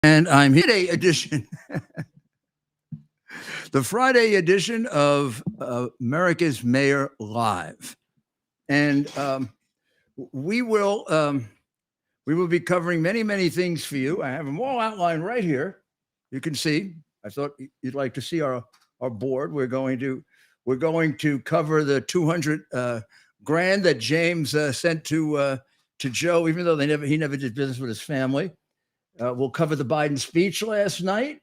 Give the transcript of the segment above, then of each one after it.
And I'm here today edition, the Friday edition of America's Mayor Live, and we will we will be covering many things for you. I have them all outlined right here. You can see. I thought you'd like to see our board. We're going to cover the 200 grand that James sent to Joe, even though he never did business with his family. We'll cover the Biden speech last night.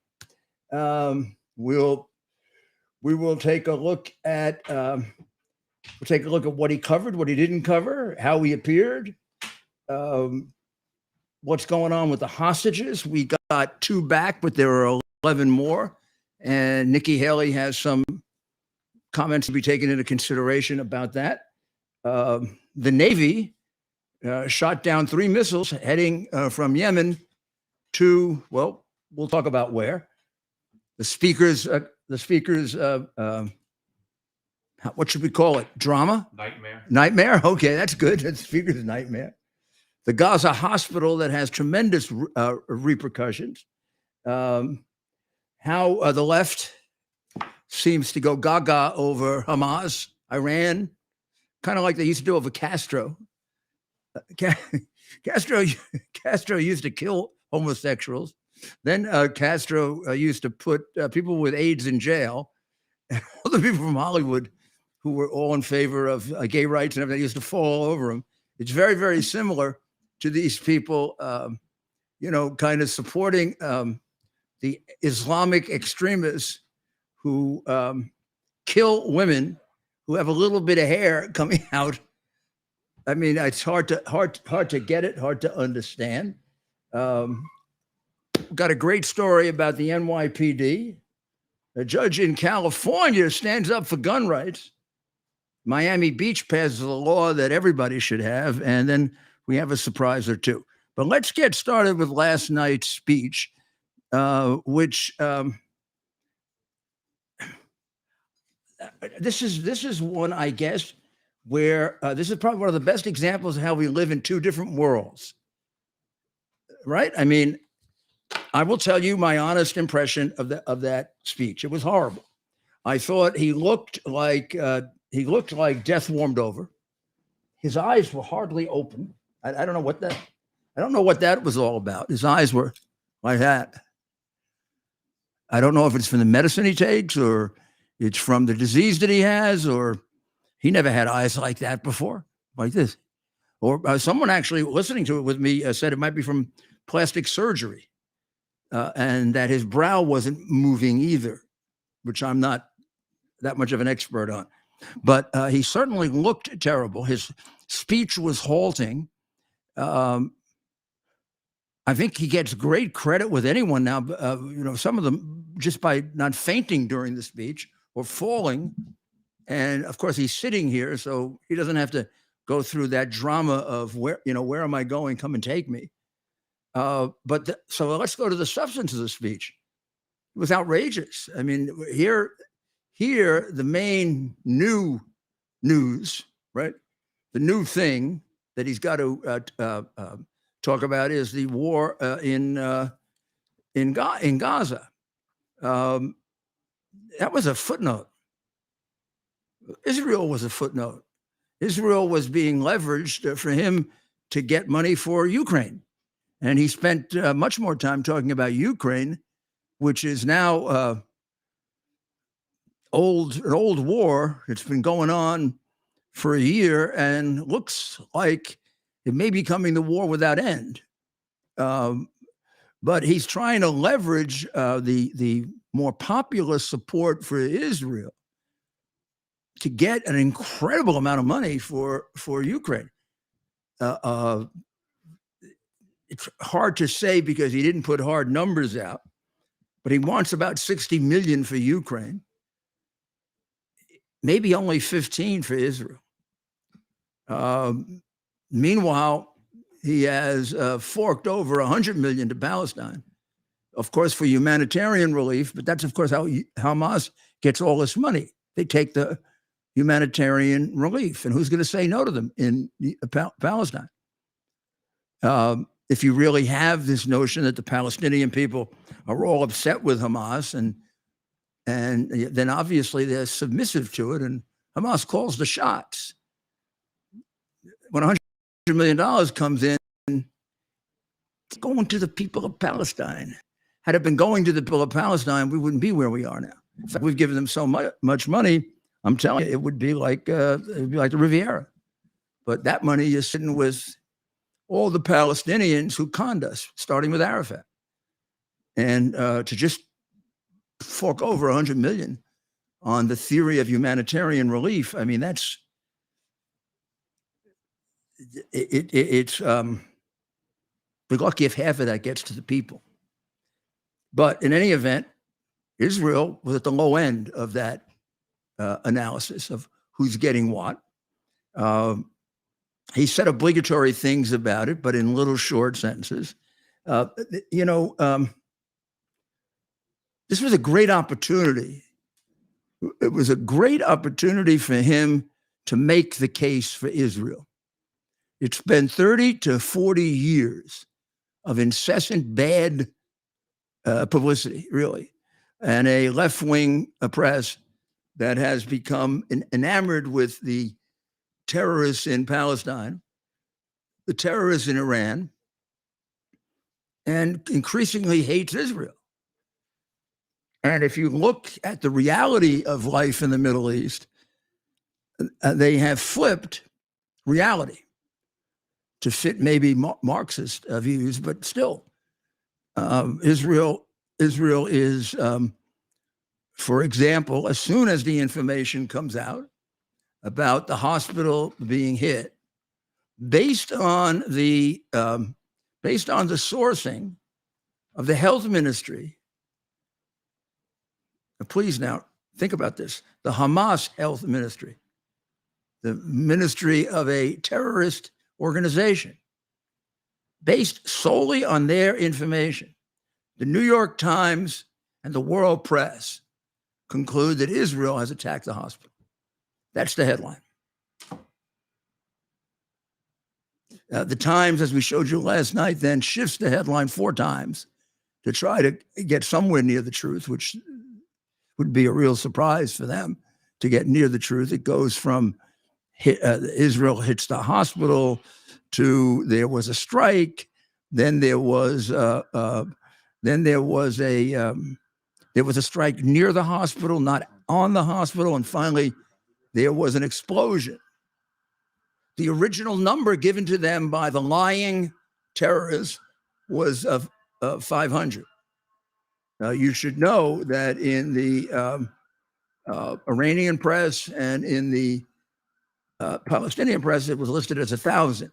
We will take a look at what he covered, what he didn't cover, how he appeared, what's going on with the hostages. We got 2 back, but there are 11 more, and Nikki Haley has some comments to be taken into consideration about that. The Navy shot down 3 missiles heading from Yemen to, well, we'll talk about where. The speaker's what should we call it? Drama? Nightmare? Okay, that's good. That's speaker's nightmare. The Gaza hospital that has tremendous repercussions. How the left seems to go gaga over Hamas, Iran, kind of like they used to do over Castro. Castro used to kill homosexuals. Then Castro used to put people with AIDS in jail. And all the people from Hollywood who were all in favor of gay rights and everything used to fall over him. It's very similar to these people, kind of supporting the Islamic extremists who kill women who have a little bit of hair coming out. I mean, it's hard to get it, hard to understand. Got a great story about the NYPD. A judge in California stands up for gun rights. Miami Beach passes a law that everybody should have, and then we have a surprise or two. But let's get started with last night's speech, which this is one, I guess, where this is probably one of the best examples of how we live in 2 different worlds, right? I mean, I will tell you my honest impression of that speech. It was horrible. I thought he looked like death warmed over. His eyes were hardly open. I don't know what that was all about. His eyes were like that. I don't know if it's from the medicine he takes or it's from the disease that he has, or he never had eyes like that before, like this. Or someone actually listening to it with me said it might be from plastic surgery, and that his brow wasn't moving either, which I'm not that much of an expert on. But he certainly looked terrible. His speech was halting. I think he gets great credit with anyone now. Some of them just by not fainting during the speech or falling. And of course, he's sitting here, so he doesn't have to go through that drama of where am I going? Come and take me. So let's go to the substance of the speech. It was outrageous. I mean, here, the main new news, right? The new thing that he's got to talk about is the war in Gaza. That was a footnote. Israel was a footnote. Israel was being leveraged for him to get money for Ukraine. And he spent much more time talking about Ukraine, which is now an old war. It's been going on for a year and looks like it may be coming the war without end. But he's trying to leverage the more popular support for Israel to get an incredible amount of money for Ukraine. It's hard to say because he didn't put hard numbers out, but he wants about 60 million for Ukraine, maybe only 15 for Israel. Meanwhile, he has forked over 100 million to Palestine, of course, for humanitarian relief, but that's, of course, how Hamas gets all this money. They take the humanitarian relief, and who's going to say no to them in Palestine? if you really have this notion that the Palestinian people are all upset with Hamas, and then obviously they're submissive to it, and Hamas calls the shots. When $100 million comes in, it's going to the people of Palestine. Had it been going to the people of Palestine, we wouldn't be where we are now. In fact, we've given them so much money. I'm telling you, it would be like the Riviera. But that money is sitting with all the Palestinians who conned us, starting with Arafat. And to just fork over $100 million on the theory of humanitarian relief, I mean, it's we're lucky if half of that gets to the people. But in any event, Israel was at the low end of that analysis of who's getting what. He said obligatory things about it, but in little short sentences. This was a great opportunity. It was a great opportunity for him to make the case for Israel. It's been 30 to 40 years of incessant bad publicity, really, and a left-wing press that has become enamored with the terrorists in Palestine, the terrorists in Iran, and increasingly hates Israel. And if you look at the reality of life in the Middle East, they have flipped reality to fit maybe Marxist views, but still, Israel is, for example, as soon as the information comes out about the hospital being hit, based on the sourcing of the health ministry. Please now think about this: the Hamas health ministry, the ministry of a terrorist organization, based solely on their information. The New York Times and the world press conclude that Israel has attacked the hospital. That's the headline. The Times, as we showed you last night, then shifts the headline 4 times to try to get somewhere near the truth, which would be a real surprise for them to get near the truth. It goes from Israel hits the hospital to there was a strike, then there was a strike near the hospital, not on the hospital, and finally there was an explosion. The original number given to them by the lying terrorists was of 500. Now, you should know that in the Iranian press and in the Palestinian press, it was listed as 1,000.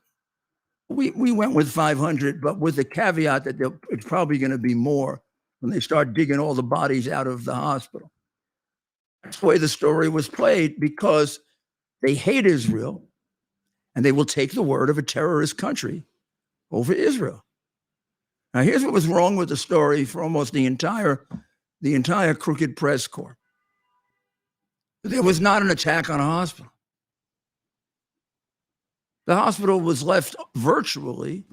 We went with 500, but with the caveat that it's probably going to be more when they start digging all the bodies out of the hospital. That's the way the story was played, because they hate Israel and they will take the word of a terrorist country over Israel. Now, here's what was wrong with the story for almost the entire crooked press corps. There was not an attack on a hospital. The hospital was left virtually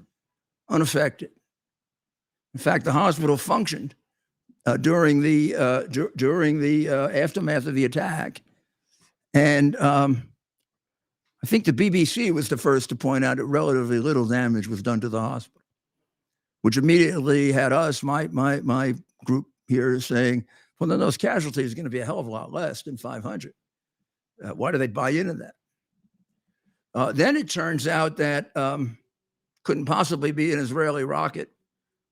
unaffected. In fact, the hospital functioned during the aftermath of the attack, and I think the BBC was the first to point out that relatively little damage was done to the hospital, which immediately had us, my group here, saying, well, then those casualties are going to be a hell of a lot less than 500. Why do they buy into that? Then it turns out that couldn't possibly be an Israeli rocket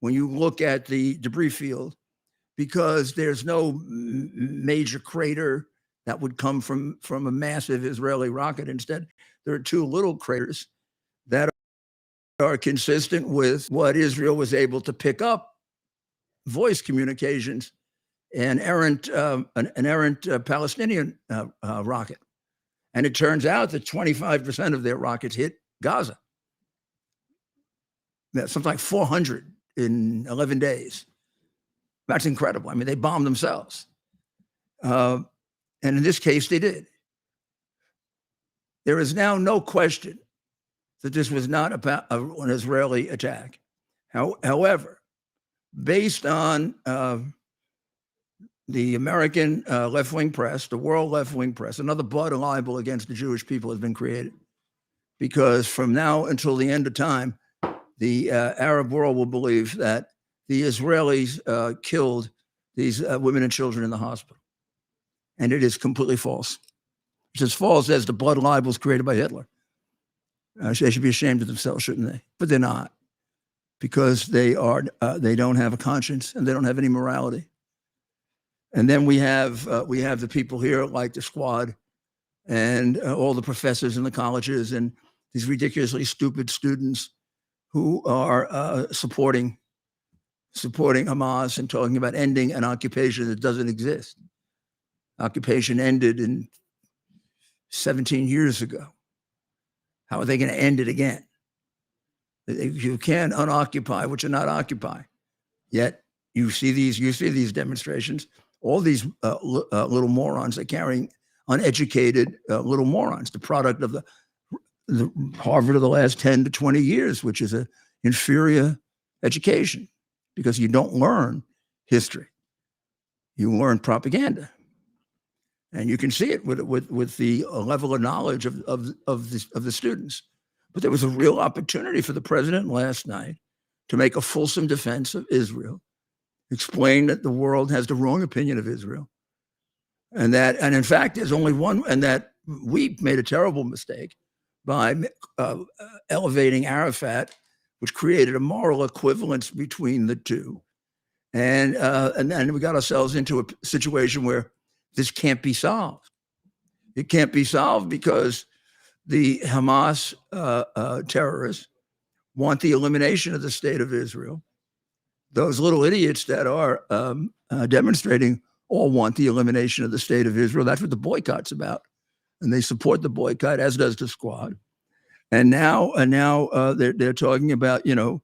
when you look at the debris field, because there's no major crater that would come from a massive Israeli rocket. Instead, there are 2 little craters that are consistent with what Israel was able to pick up, voice communications, an errant Palestinian rocket. And it turns out that 25% of their rockets hit Gaza. That's something like 400 in 11 days. That's incredible. I mean, they bombed themselves. And in this case, they did. There is now no question that this was not an Israeli attack. However, based on the American left-wing press, the world left-wing press, another blood libel against the Jewish people has been created, because from now until the end of time, the Arab world will believe that the Israelis killed these women and children in the hospital. And it is completely false. It's as false as the blood libels created by Hitler. They should be ashamed of themselves, shouldn't they? But they're not, because they don't have a conscience and they don't have any morality. And then we have the people here like the Squad and all the professors in the colleges and these ridiculously stupid students who are supporting Hamas and talking about ending an occupation that doesn't exist. Occupation ended in 17 years ago. How are they going to end it again? You can't unoccupy what you're not occupy. Yet you see these demonstrations. All these little morons are carrying uneducated little morons, the product of the Harvard of the last 10 to 20 years, which is an inferior education, because you don't learn history. You learn propaganda. And you can see it with the level of knowledge of the students. But there was a real opportunity for the president last night to make a fulsome defense of Israel, explain that the world has the wrong opinion of Israel, and in fact, there's only one, and that we made a terrible mistake by elevating Arafat, which created a moral equivalence between the two, and then we got ourselves into a situation where this can't be solved. It can't be solved because the Hamas terrorists want the elimination of the state of Israel. Those little idiots that are demonstrating all want the elimination of the state of Israel. That's what the boycott's about. And they support the boycott, as does the Squad. And now they're talking about, the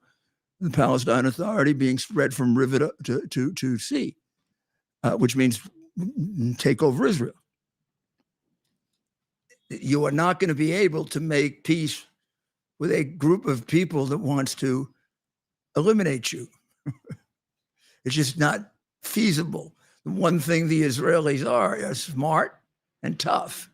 Palestine Authority being spread from river to sea, which means take over Israel. You are not going to be able to make peace with a group of people that wants to eliminate you. It's just not feasible. The one thing the Israelis are smart and tough.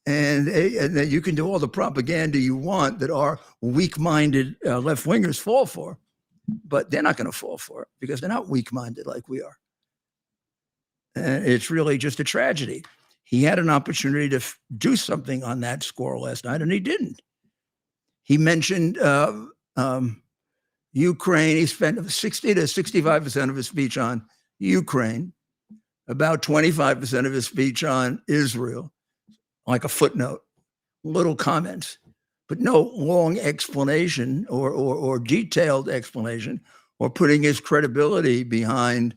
And that you can do all the propaganda you want that our weak-minded left-wingers fall for, but they're not going to fall for it because they're not weak-minded like we are. And it's really just a tragedy. He had an opportunity to do something on that score last night, and he didn't. He mentioned Ukraine. He spent 60 to 65% of his speech on Ukraine, about 25% of his speech on Israel, like a footnote, little comments, but no long explanation or detailed explanation, or putting his credibility behind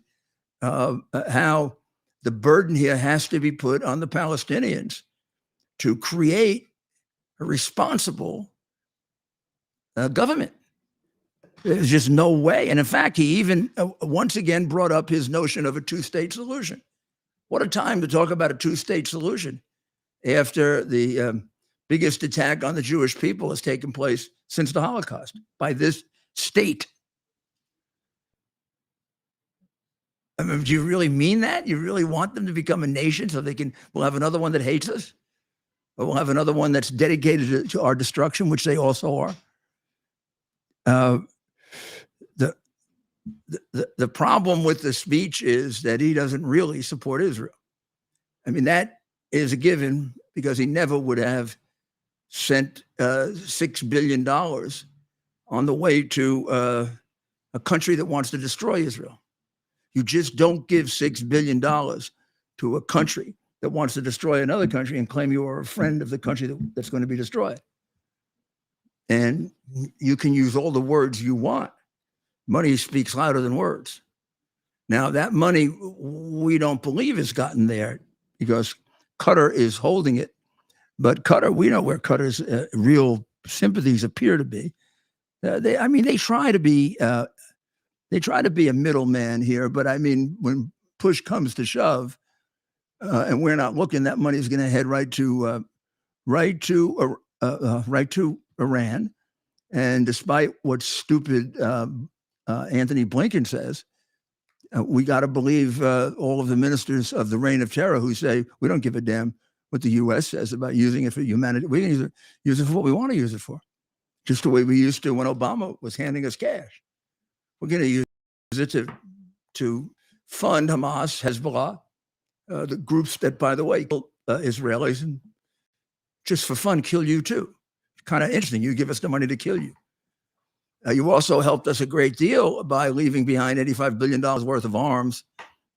how the burden here has to be put on the Palestinians to create a responsible government. There's just no way. And in fact, he even once again brought up his notion of a two-state solution. What a time to talk about a two-state solution after the biggest attack on the Jewish people has taken place since the Holocaust by this state. I mean, do you really mean that? You really want them to become a nation so we'll have another one that hates us? Or we'll have another one that's dedicated to our destruction, which they also are? The problem with the speech is that he doesn't really support Israel. I mean, that is a given, because he never would have sent $6 billion on the way to a country that wants to destroy Israel. You just don't give $6 billion to a country that wants to destroy another country and claim you are a friend of the country that's going to be destroyed. And you can use all the words you want. Money speaks louder than words. Now, that money, we don't believe has gotten there because Qatar is holding it. But Qatar, we know where Qatar's real sympathies appear to be. They try to be a middleman here. But I mean, when push comes to shove, and we're not looking, that money is going to head right to Iran, And despite what stupid Anthony Blinken says, we got to believe all of the ministers of the reign of terror who say, we don't give a damn what the U.S. says about using it for humanity. We can use it for what we want to use it for, just the way we used to when Obama was handing us cash. We're going to use it to fund Hamas, Hezbollah, the groups that, by the way, kill Israelis and just for fun kill you too. Kind of interesting. You give us the money to kill you. You also helped us a great deal by leaving behind $85 billion worth of arms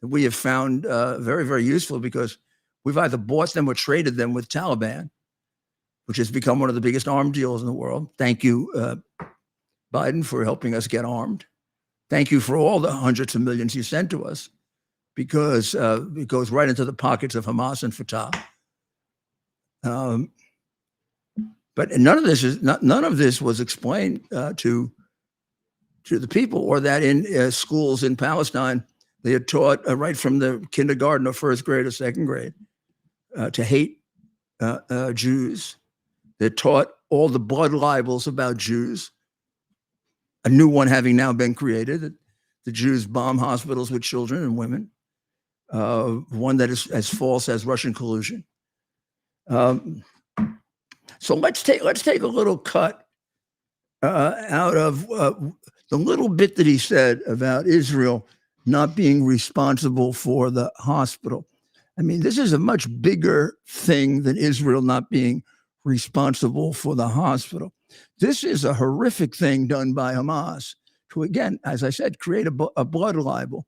that we have found very, very useful, because we've either bought them or traded them with Taliban, which has become one of the biggest arms deals in the world. Thank you, Biden, for helping us get armed. Thank you for all the hundreds of millions you sent to us, because it goes right into the pockets of Hamas and Fatah. But none of this was explained to the people, or that in schools in Palestine they are taught right from the kindergarten or first grade or second grade to hate Jews. They're taught all the blood libels about Jews. A new one having now been created: that the Jews bomb hospitals with children and women. One that is as false as Russian collusion. So let's take a little cut out of the little bit that he said about Israel not being responsible for the hospital. I mean, this is a much bigger thing than Israel not being responsible for the hospital. This is a horrific thing done by Hamas to, again, as I said, create a blood libel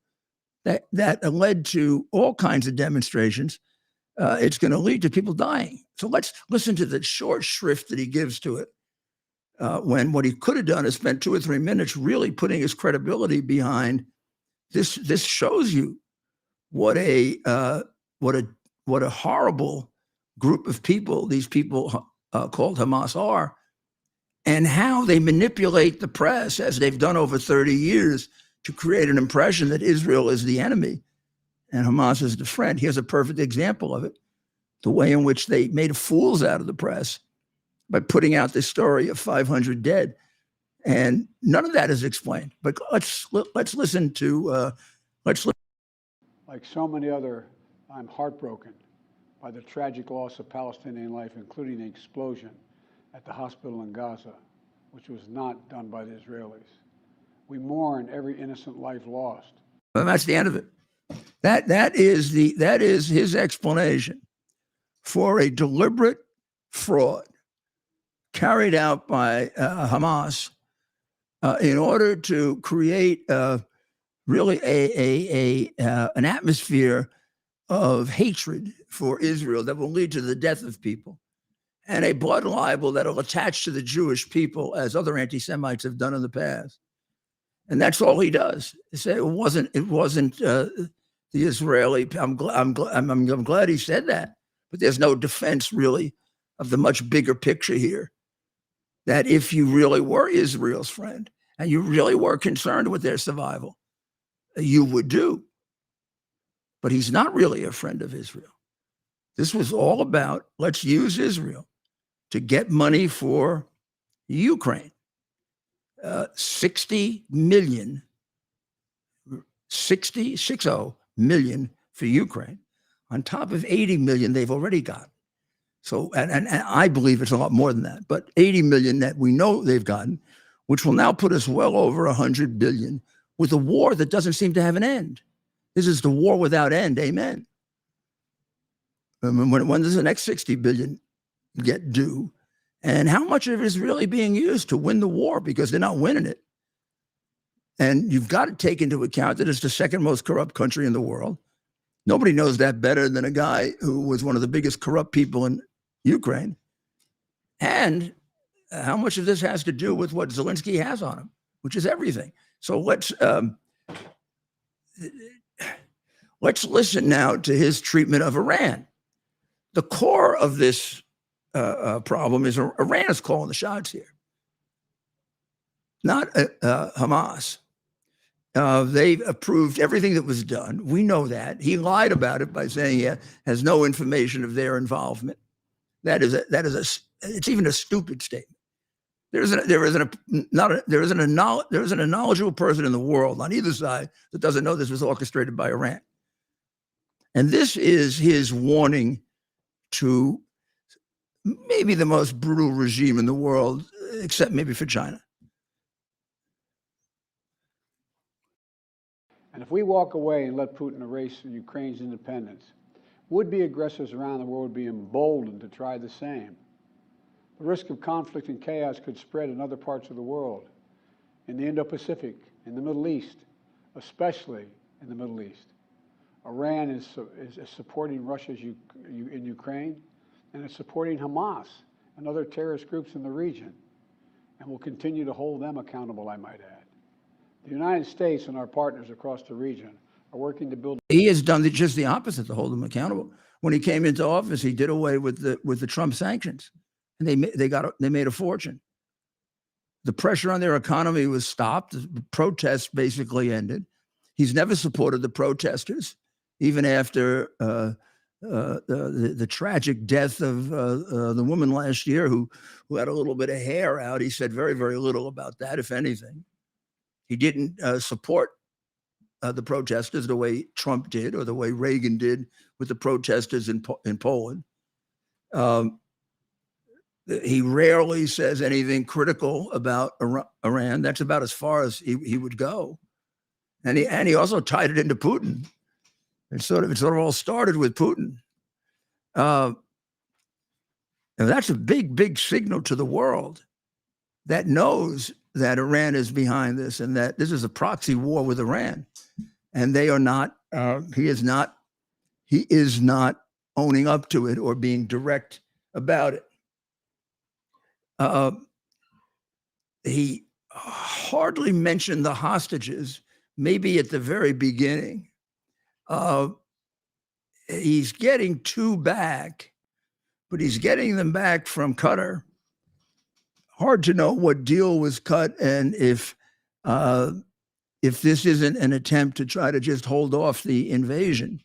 that led to all kinds of demonstrations. It's going to lead to people dying. So let's listen to the short shrift that he gives to it, when what he could have done is spent 2 or 3 minutes really putting his credibility behind this. This shows you what a horrible group of people these people called Hamas are, and how they manipulate the press, as they've done over 30 years, to create an impression that Israel is the enemy and Hamas is the friend. Here's a perfect example of it: the way in which they made fools out of the press by putting out this story of 500 dead. And none of that is explained. But let's listen to, Like so many other, I'm heartbroken by the tragic loss of Palestinian life, including the explosion at the hospital in Gaza, which was not done by the Israelis. We mourn every innocent life lost. and that's the end of it. That is his explanation for a deliberate fraud carried out by Hamas in order to create really an atmosphere of hatred for Israel that will lead to the death of people, and a blood libel that will attach to the Jewish people, as other anti-Semites have done in the past. And that's all he does. It wasn't the Israeli. I'm glad he said that, but there's no defense really of the much bigger picture here. That if you really were Israel's friend and you really were concerned with their survival, you would do. But he's not really a friend of Israel. This was all about, let's use Israel to get money for Ukraine. 60 million for Ukraine, on top of 80 million they've already got. So, and I believe it's a lot more than that, but 80 million that we know they've gotten, which will now put us well over 100 billion, with a war that doesn't seem to have an end. This is the war without end. Amen. When does the next 60 billion get due? And how much of it is really being used to win the war? Because they're not winning it. And you've got to take into account that it's the second most corrupt country in the world. Nobody knows that better than a guy who was one of the biggest corrupt people in Ukraine. And how much of this has to do with what Zelensky has on him, which is everything. So let's listen now to his treatment of Iran. The core of this problem is Iran is calling the shots here, not Hamas. They've approved everything that was done. We know that. He lied about it by saying he has no information of their involvement. It's even a stupid statement. there isn't a knowledgeable person in the world on either side that doesn't know this was orchestrated by Iran. And this is his warning to maybe the most brutal regime in the world, except maybe for China. And if we walk away and let Putin erase Ukraine's independence, would-be aggressors around the world would be emboldened to try the same. The risk of conflict and chaos could spread in other parts of the world, in the Indo-Pacific, in the Middle East, especially in the Middle East. Iran is supporting Russia in Ukraine, and it's supporting Hamas and other terrorist groups in the region, and will continue to hold them accountable, I might add. The United States and our partners across the region are working to build. He has done just the opposite to hold them accountable. When he came into office, he did away with the Trump sanctions, and they made a fortune. The pressure on their economy was stopped. The protests basically ended. He's never supported the protesters, even after the tragic death of the woman last year who had a little bit of hair out. He said very, very little about that, if anything. He didn't support the protesters the way Trump did or the way Reagan did with the protesters in Poland. He rarely says anything critical about Iran. That's about as far as he would go. And he also tied it into Putin. It sort of all started with Putin. And that's a big, big signal to the world that knows that Iran is behind this and that this is a proxy war with Iran. And they are not, he is not owning up to it or being direct about it. He hardly mentioned the hostages, maybe at the very beginning. He's getting 2 back, but he's getting them back from Qatar. Hard to know what deal was cut and if this isn't an attempt to try to just hold off the invasion.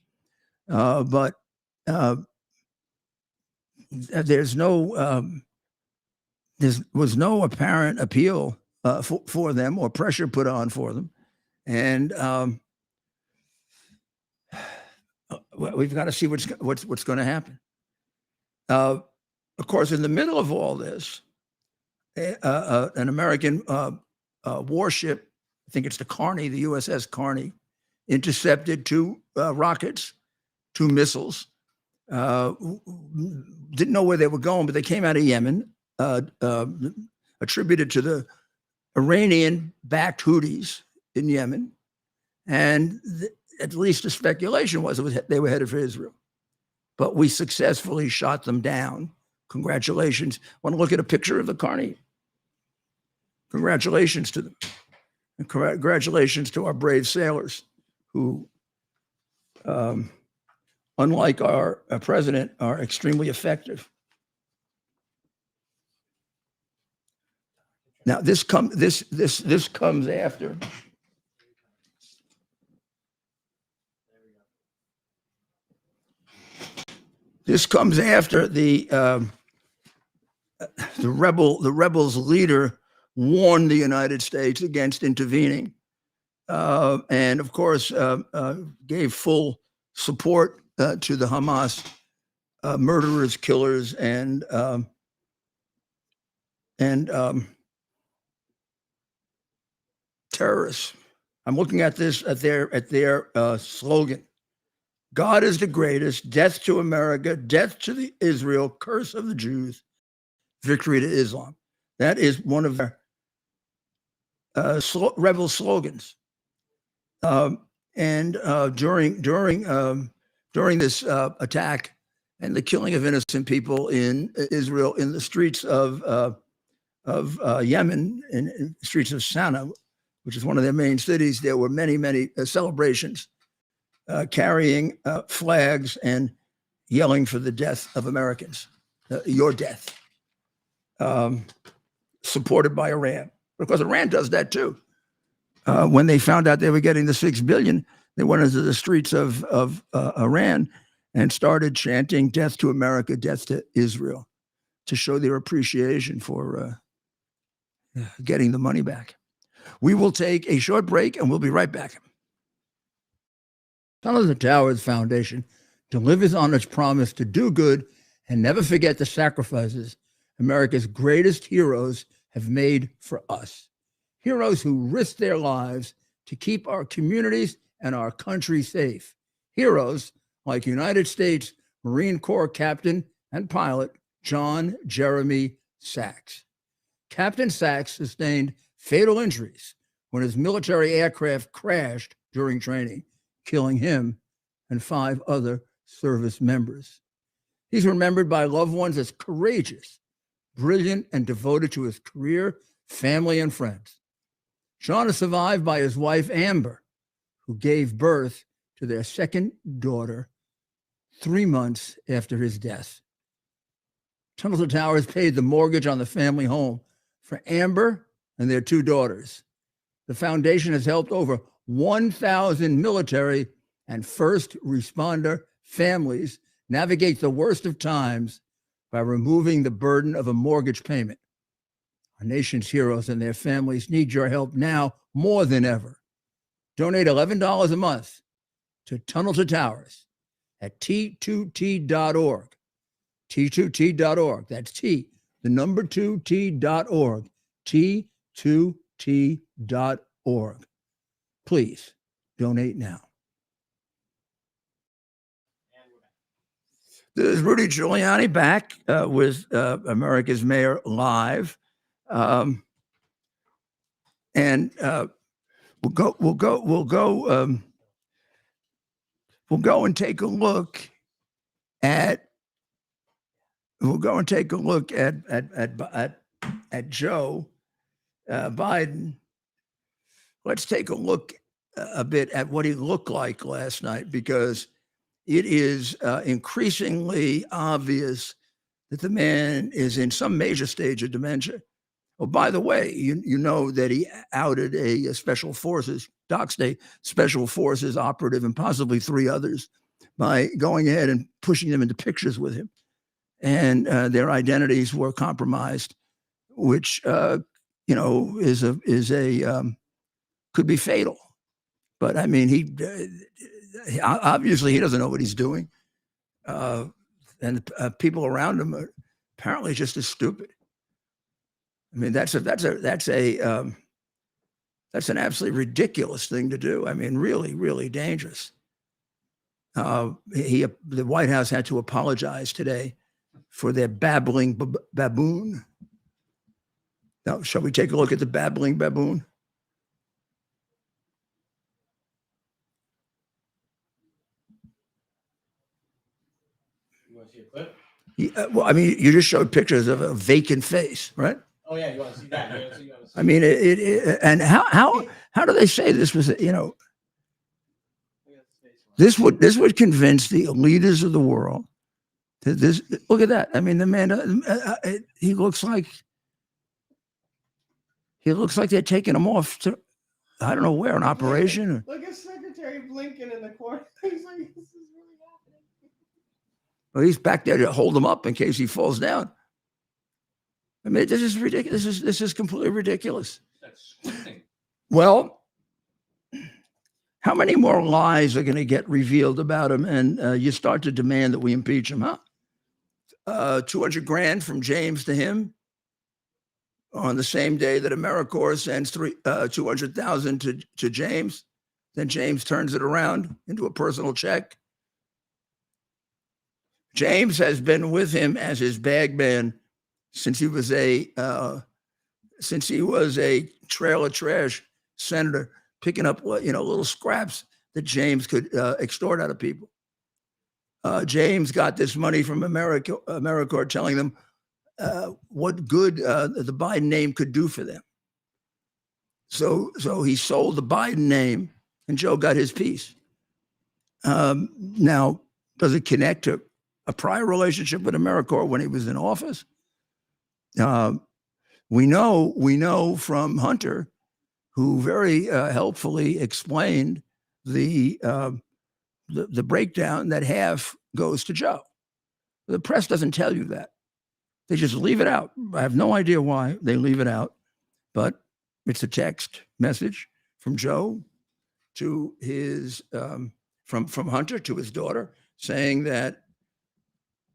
But there was no apparent appeal for them or pressure put on for them. And we've got to see what's going to happen. Of course, in the middle of all this, an American warship, I think it's the Carney, the USS Carney, intercepted 2 rockets, 2 missiles. Didn't know where they were going, but they came out of Yemen, attributed to the Iranian-backed Houthis in Yemen. And at least the speculation was they were headed for Israel. But we successfully shot them down. Congratulations. Want to look at a picture of the Carney? Congratulations to them. And congratulations to our brave sailors who, unlike our president, are extremely effective. Now, this comes after. This comes after the rebels' leader warned the United States against intervening, and of course gave full support to the Hamas murderers, killers, and terrorists. I'm looking at this at their slogan. God is the greatest, death to America, death to Israel, curse of the Jews, victory to Islam. That is one of their rebel slogans. And during this attack and the killing of innocent people in Israel, in the streets of Yemen, in the streets of Sana'a, which is one of their main cities, there were many celebrations, carrying flags and yelling for the death of Americans, your death, supported by Iran. Because Iran does that too. When they found out they were getting the $6 billion, they went into the streets of Iran and started chanting "Death to America, death to Israel," to show their appreciation for getting the money back. We will take a short break and we'll be right back. Tunnel to Towers Foundation delivers on its promise to do good and never forget the sacrifices America's greatest heroes have made for us. Heroes who risked their lives to keep our communities and our country safe. Heroes like United States Marine Corps Captain and pilot John Jeremy Sachs. Captain Sachs sustained fatal injuries when his military aircraft crashed during training, killing him and 5 other service members. He's remembered by loved ones as courageous, brilliant, and devoted to his career, family, and friends. John is survived by his wife, Amber, who gave birth to their second daughter 3 months after his death. Tunnel to Towers paid the mortgage on the family home for Amber and their 2 daughters. The foundation has helped over 1,000 military and first responder families navigate the worst of times by removing the burden of a mortgage payment. Our nation's heroes and their families need your help now more than ever. Donate $11 a month to Tunnel to Towers at T2T.org. T2T.org. That's T, the number 2T.org. T2T.org. Please donate now. This is Rudy Giuliani back with America's Mayor Live. And we'll go and take a look at Joe Biden. Let's take a look a bit at what he looked like last night, because it is increasingly obvious that the man is in some major stage of dementia. Oh, by the way, you know that he outed a special forces, Doc State special forces operative, and possibly 3 others, by going ahead and pushing them into pictures with him. And their identities were compromised, which, could be fatal. But I mean, he obviously he doesn't know what he's doing. And people around him are apparently just as stupid. I mean, that's an absolutely ridiculous thing to do. I mean, really, really dangerous. The White House had to apologize today for their babbling baboon. Now, shall we take a look at the babbling baboon? You want to see a clip? Well, I mean, you just showed pictures of a vacant face, right? Oh yeah, you want to see that? I mean, and how do they say this was, this would convince the leaders of the world that this, look at that. I mean, the man, he looks like they're taking him off to, I don't know where, an operation. Look at Secretary Blinken in the corner. He's like, this is really happening. Well, he's back there to hold him up in case he falls down. I mean, this is ridiculous. This is completely ridiculous. That's squinting. Well, how many more lies are going to get revealed about him? And you start to demand that we impeach him, huh? $200,000 from James to him on the same day that AmeriCorps sends $200,000 to James. Then James turns it around into a personal check. James has been with him as his bag man since he was a trailer trash senator, picking up little scraps that James could extort out of people. James got this money from AmeriCorps, telling them what good the Biden name could do for them. So he sold the Biden name, and Joe got his piece. Now, does it connect to a prior relationship with AmeriCorps when he was in office? We know from Hunter, who very helpfully explained the breakdown, that half goes to Joe. The press doesn't tell you that. They just leave it out. I have no idea why they leave it out. but it's a text message from Joe to his from Hunter to his daughter, saying that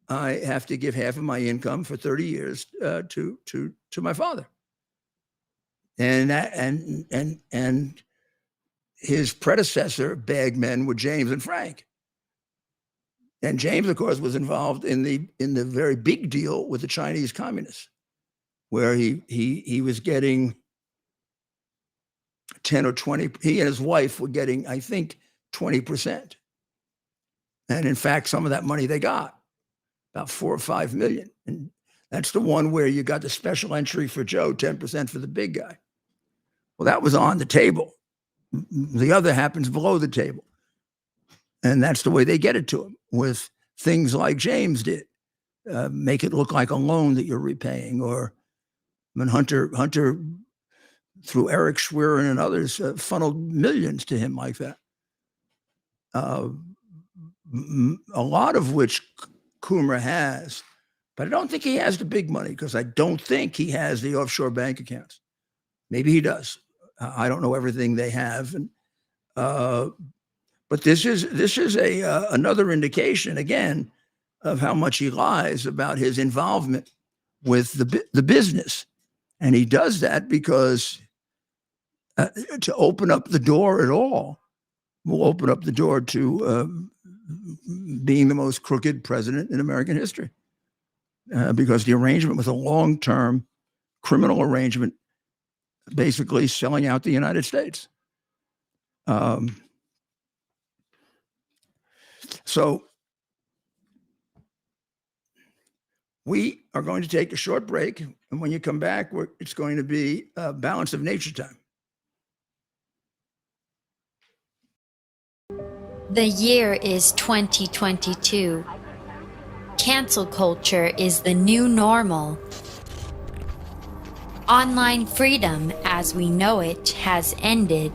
I have to give half of my income for 30 years to my father, and his predecessor bagmen were James and Frank. And James, of course, was involved in the very big deal with the Chinese communists, where he was getting 10 or 20. He and his wife were getting, I think, 20%. And in fact, some of that money they got, about 4 or 5 million. And that's the one where you got the special entry for Joe, 10% for the big guy. Well, that was on the table. The other happens below the table. And that's the way they get it to him, with things like James did. Make it look like a loan that you're repaying. Or when Hunter through Eric Schwerin and others funneled millions to him like that. A lot of which Coomer has, but I don't think he has the big money, because I don't think he has the offshore bank accounts. Maybe he does. I don't know everything they have. And but this is another indication, again, of how much he lies about his involvement with the business. And he does that because to open up the door at all will open up the door to being the most crooked president in American history. Because the arrangement was a long-term criminal arrangement, basically selling out the United States. So we are going to take a short break, and when you come back, it's going to be Balance of Nature time. The year is 2022. Cancel culture is the new normal. Online freedom, as we know it, has ended.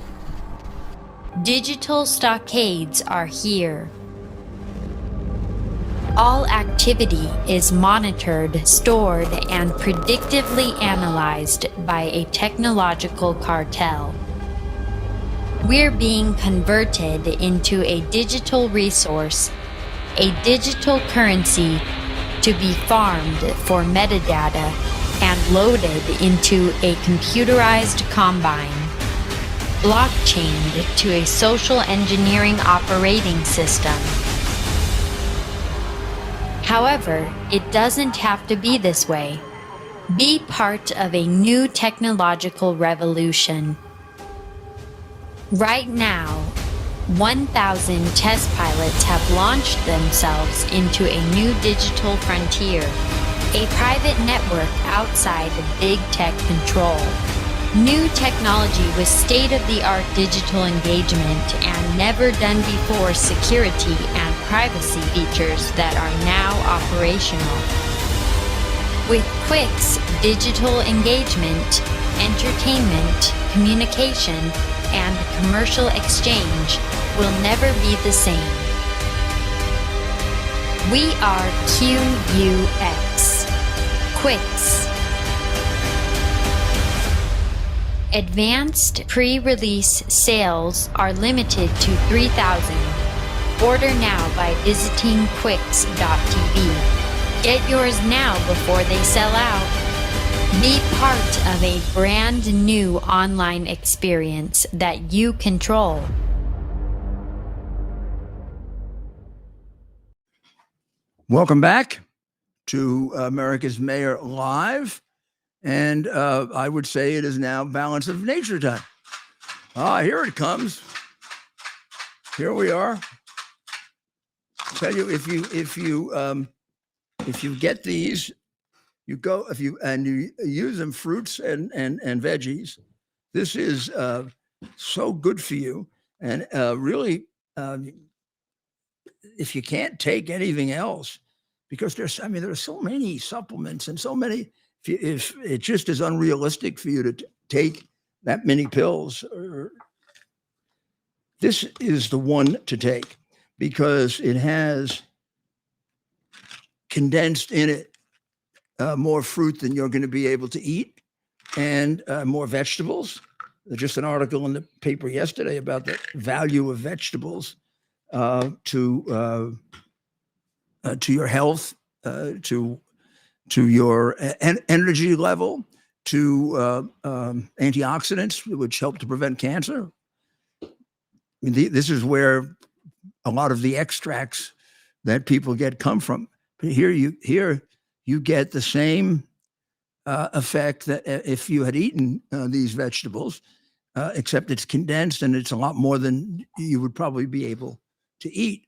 Digital stockades are here. All activity is monitored, stored, and predictively analyzed by a technological cartel. We're being converted into a digital resource, a digital currency to be farmed for metadata and loaded into a computerized combine, blockchained to a social engineering operating system. However, it doesn't have to be this way. Be part of a new technological revolution. Right now, 1,000 test pilots have launched themselves into a new digital frontier, a private network outside of big tech control. New technology with state-of-the-art digital engagement and never-done-before security and privacy features that are now operational. With Quick's digital engagement, entertainment, communication, and commercial exchange will never be the same. We are QUX. Quicks. Advanced pre-release sales are limited to 3,000. Order now by visiting quicks.tv. Get yours now before they sell out. Be part of a brand new online experience that you control. Welcome back to America's Mayor Live. And I would say it is now Balance of Nature time. Here it comes. Here we are. Tell you, if you get these, you go, if you use them, fruits and veggies. This is so good for you. And really, if you can't take anything else, because there are so many supplements and so many. If it just is unrealistic for you to take that many pills, this is the one to take, because it has condensed in it more fruit than you're going to be able to eat. and more vegetables. There's just an article in the paper yesterday about the value of vegetables to your health, to your energy level, to antioxidants, which help to prevent cancer. I mean, this is where a lot of the extracts that people get come from. But here you get the same effect that if you had eaten these vegetables, except it's condensed and it's a lot more than you would probably be able to eat.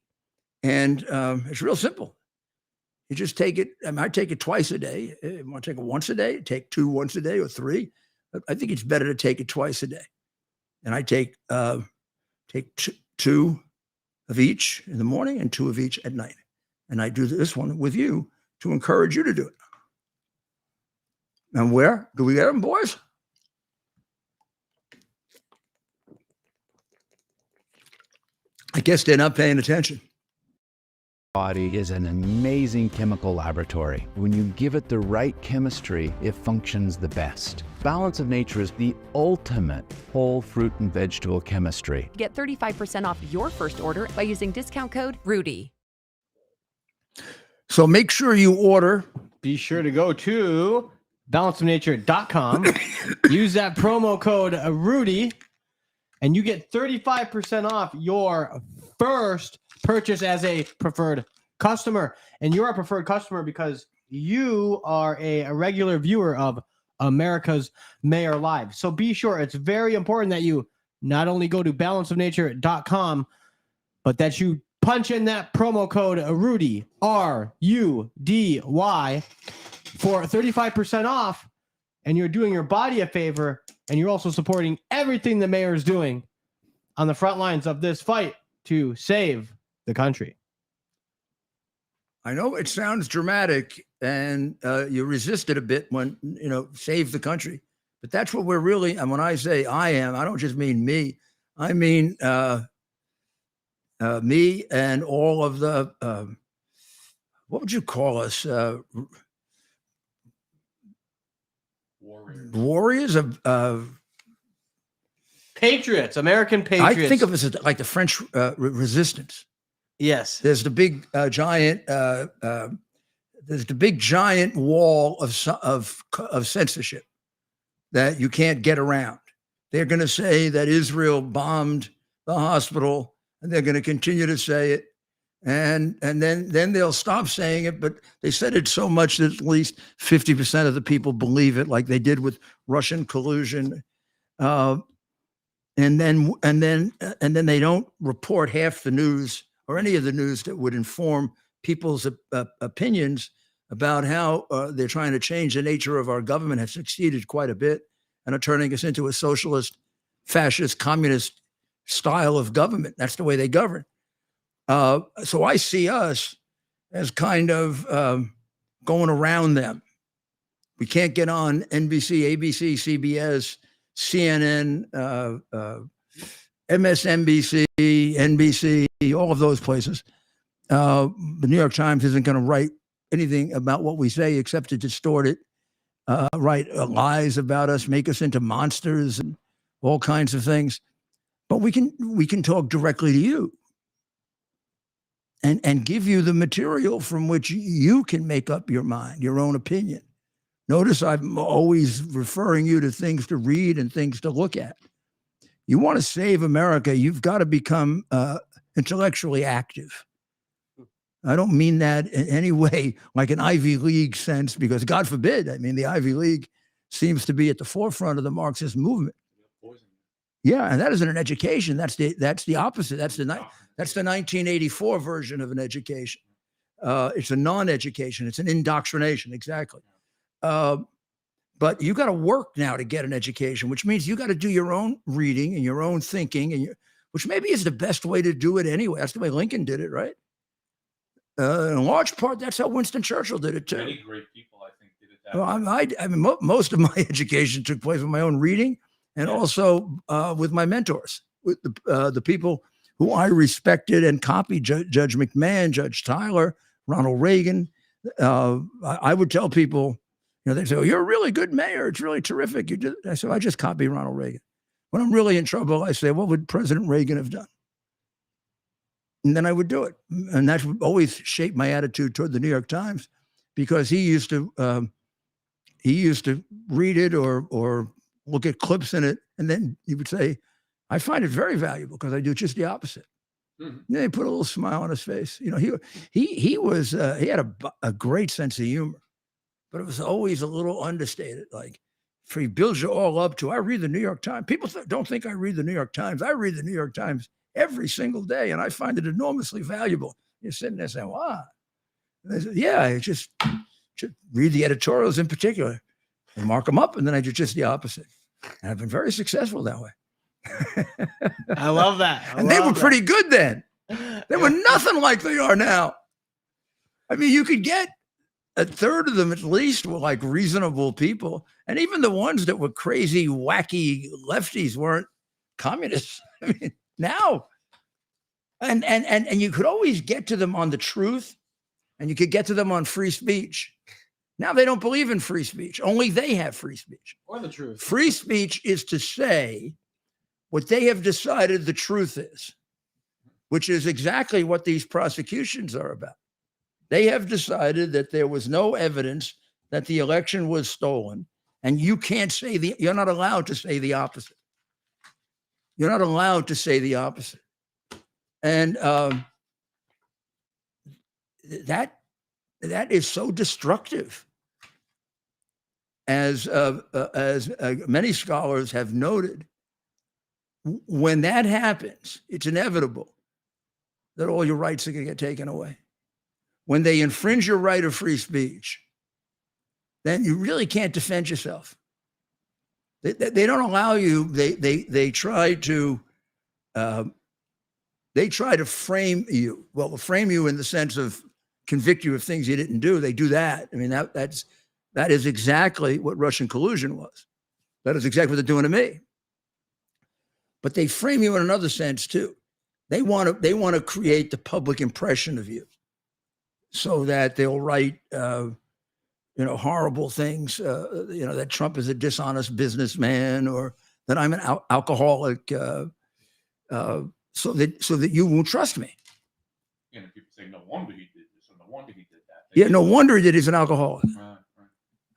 And it's real simple. You just take it. I might take it twice a day. You want to take it once a day? Take 2 once a day or 3. But I think it's better to take it twice a day. And I take 2 of each in the morning and 2 of each at night. And I do this one with you to encourage you to do it. And where do we get them, boys? I guess they're not paying attention. Body is an amazing chemical laboratory. When you give it the right chemistry, it functions the best. Balance of Nature is the ultimate whole fruit and vegetable chemistry. Get 35% off your first order by using discount code RUDY. So make sure you order. Be sure to go to balanceofnature.com. Use that promo code RUDY, and you get 35% off your first purchase as a preferred customer. And you're a preferred customer because you are a regular viewer of America's Mayor Live. So be sure, it's very important that you not only go to balanceofnature.com, but that you punch in that promo code RUDY, RUDY, for 35% off. And you're doing your body a favor, and you're also supporting everything the mayor is doing on the front lines of this fight to save the country. I know it sounds dramatic, and you resisted a bit when, save the country. But that's what we're really, and when I say I don't just mean me. I mean me and all of the, what would you call us? Warriors of Patriots, American patriots. I think of us as like the French resistance. Yes. There's the big giant. There's the big giant wall of censorship that you can't get around. They're going to say that Israel bombed the hospital, and they're going to continue to say it, and then they'll stop saying it. But they said it so much that at least 50% of the people believe it, like they did with Russian collusion. And then they don't report half the news or any of the news that would inform people's opinions about how they're trying to change the nature of our government. Has succeeded quite a bit and are turning us into a socialist, fascist, communist style of government. That's the way they govern. So I see us as kind of going around them. We can't get on NBC, ABC, CBS, CNN, MSNBC, NBC, all of those places. The New York Times isn't going to write anything about what we say except to distort it, write lies about us, make us into monsters and all kinds of things. But we can talk directly to you and give you the material from which you can make up your mind, your own opinion. Notice I'm always referring you to things to read and things to look at. You want to save America, you've got to become intellectually active. I don't mean that in any way like an Ivy League sense, because God forbid, I mean, the Ivy League seems to be at the forefront of the Marxist movement. Yeah, and that isn't an education. That's the opposite. That's the 1984 version of an education. It's a non-education. It's an indoctrination, exactly. But you got to work now to get an education, which means you got to do your own reading and your own thinking, and which maybe is the best way to do it anyway. That's the way Lincoln did it, right? In large part, that's how Winston Churchill did it too. Many great people, I think, did it that way. I mean, most of my education took place with my own reading, and also with my mentors, with the people who I respected and copied: Judge McMahon, Judge Tyler, Ronald Reagan. I would tell people, They say, "Oh, you're a really good mayor. It's really terrific." I said, "I just copy Ronald Reagan." When I'm really in trouble, I say, "What would President Reagan have done?" And then I would do it. And that always shaped my attitude toward the New York Times, because he used to read it or look at clips in it, and then he would say, "I find it very valuable because I do just the opposite." And then he put a little smile on his face. He had a great sense of humor, but it was always a little understated. Like, if he builds you all up to, I read the New York Times. People don't think I read the New York Times. I read the New York Times every single day, and I find it enormously valuable. You're sitting there saying, "Wow." And I said, "Yeah, I just read the editorials in particular and mark them up, and then I do just the opposite." And I've been very successful that way. I love that. And they were pretty good then. They were nothing like they are now. I mean, you could get a third of them at least were like reasonable people. And even the ones that were crazy, wacky lefties weren't communists. I mean, now. And you could always get to them on the truth, and you could get to them on free speech. Now they don't believe in free speech. Only they have free speech. Or the truth. Free speech is to say what they have decided the truth is, which is exactly what these prosecutions are about. They have decided that there was no evidence that the election was stolen, and you can't say you're not allowed to say the opposite. You're not allowed to say the opposite. And that is so destructive. As many scholars have noted, when that happens, it's inevitable that all your rights are going to get taken away. When they infringe your right of free speech, then you really can't defend yourself. They don't allow you. They try to frame you. Well, frame you in the sense of convict you of things you didn't do. They do that. I mean, that is exactly what Russian collusion was. That is exactly what they're doing to me. But they frame you in another sense too. They want to create the public impression of you, so that they'll write horrible things. That Trump is a dishonest businessman, or that I'm an alcoholic, so that you won't trust me. And people say, "No wonder he did this," or "No wonder he did that." Yeah, no wonder he did. He's an alcoholic. Right.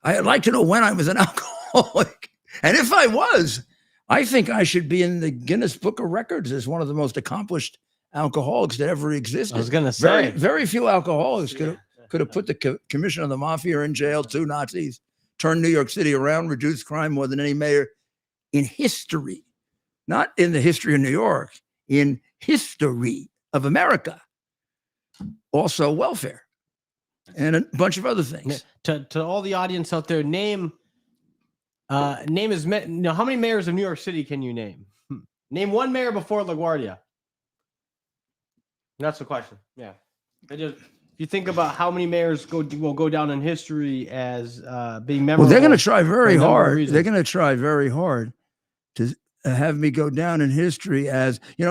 I'd like to know when I was an alcoholic, and if I was, I think I should be in the Guinness Book of Records as one of the most accomplished alcoholics that ever existed. I was going to say. Very few alcoholics could have put the commission of the mafia in jail, 2 Nazis, turned New York City around, reduced crime more than any mayor in history. Not in the history of New York, in history of America. Also welfare and a bunch of other things. To all the audience out there, name how many mayors of New York City can you name? Name one mayor before LaGuardia. That's the question. Yeah. If you think about how many mayors will go down in history as being memorable. Well, they're going to try very hard. Reasons. They're going to try very hard to have me go down in history as, the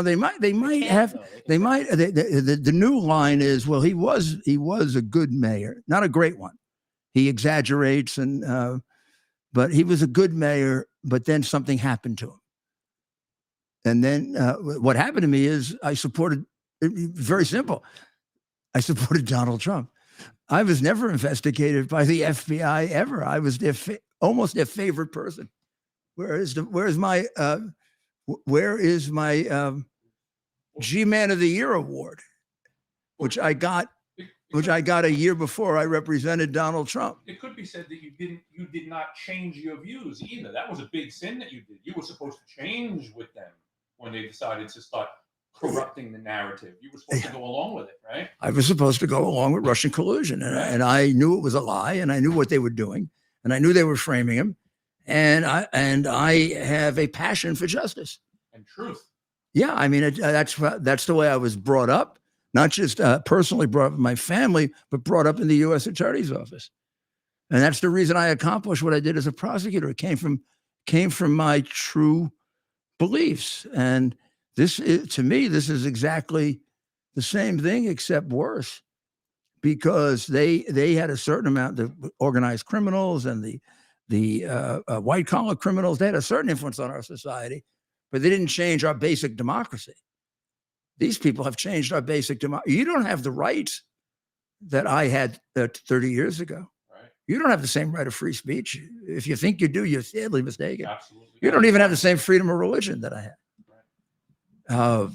new line is, well, he was a good mayor, not a great one. He exaggerates but he was a good mayor, but then something happened to him. And then what happened to me is I supported, very simple. I supported Donald Trump. I was never investigated by the FBI ever. I was almost their favorite person. Where is my G-Man of the Year award, which I got a year before I represented Donald Trump. It could be said that you did not change your views either. That was a big sin that you did. You were supposed to change with them when they decided to start corrupting the narrative. You were supposed to go along with it, right? I was supposed to go along with Russian collusion, and I knew it was a lie, and I knew what they were doing, and I knew they were framing him, and I have a passion for justice and truth. Yeah, I mean that's the way I was brought up. Not just personally brought up in my family, but brought up in the U.S. Attorney's Office, and that's the reason I accomplished what I did as a prosecutor. It came from my true beliefs, and to me, this is exactly the same thing except worse, because they had a certain amount of organized criminals and the white collar criminals. They had a certain influence on our society, but they didn't change our basic democracy. These people have changed our basic democracy. You don't have the rights that I had 30 years ago. Right. You don't have the same right of free speech. If you think you do, you're sadly mistaken. Absolutely. You don't even have the same freedom of religion that I had. Right.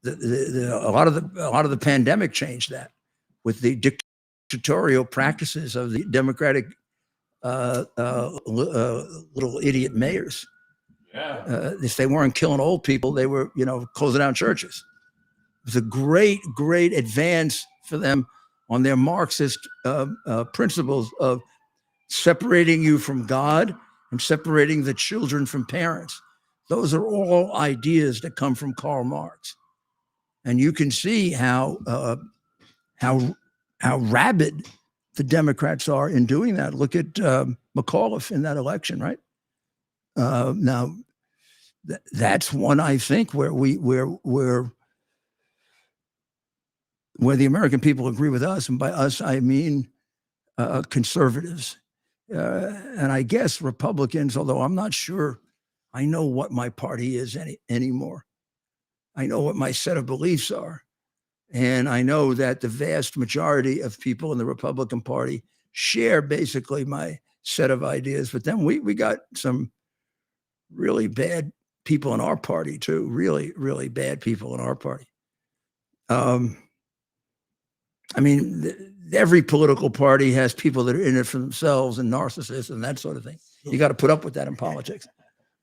A lot of the pandemic changed that with the dictatorial practices of the Democratic little idiot mayors. Yeah. If they weren't killing old people, they were, closing down churches. It was a great, great advance for them on their Marxist principles of separating you from God and separating the children from parents. Those are all ideas that come from Karl Marx. And you can see how rabid the Democrats are in doing that. Look at McAuliffe in that election, right? Now, that's one, I think, where the American people agree with us, and by us I mean conservatives, and I guess Republicans. Although I'm not sure, I know what my party is anymore. I know what my set of beliefs are, and I know that the vast majority of people in the Republican Party share basically my set of ideas. But then we got some really bad people in our party too. Really, really bad people in our party. I mean, every political party has people that are in it for themselves and narcissists and that sort of thing. You got to put up with that in politics.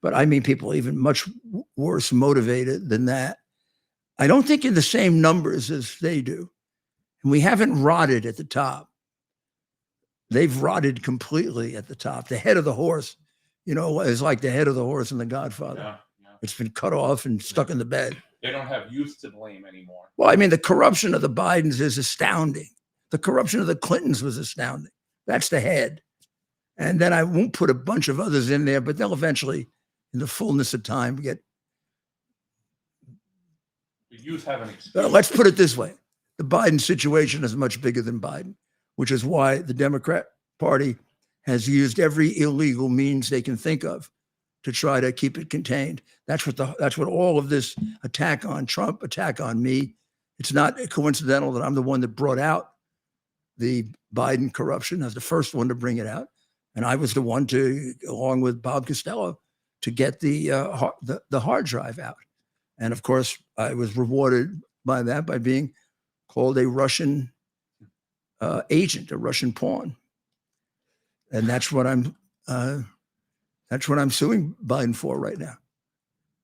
But I mean, people even much worse motivated than that. I don't think in the same numbers as they do. And we haven't rotted at the top. They've rotted completely at the top. The head of the horse, is like the head of the horse in The Godfather. Yeah. It's been cut off and stuck in the bed. They don't have youth to blame anymore. Well, I mean, the corruption of the Bidens is astounding. The corruption of the Clintons was astounding. That's the head. And then I won't put a bunch of others in there, but they'll eventually, in the fullness of time, get. The youth have an excuse. Let's put it this way. The Biden situation is much bigger than Biden, which is why the Democrat Party has used every illegal means they can think of to try to keep it contained. That's what all of this attack on Trump, attack on me. It's not coincidental that I'm the one that brought out the Biden corruption. I was the first one to bring it out, and I was the one to, along with Bob Costello, to get the hard drive out. And of course, I was rewarded by that by being called a Russian agent, a Russian pawn, and that's what I'm suing Biden for right now,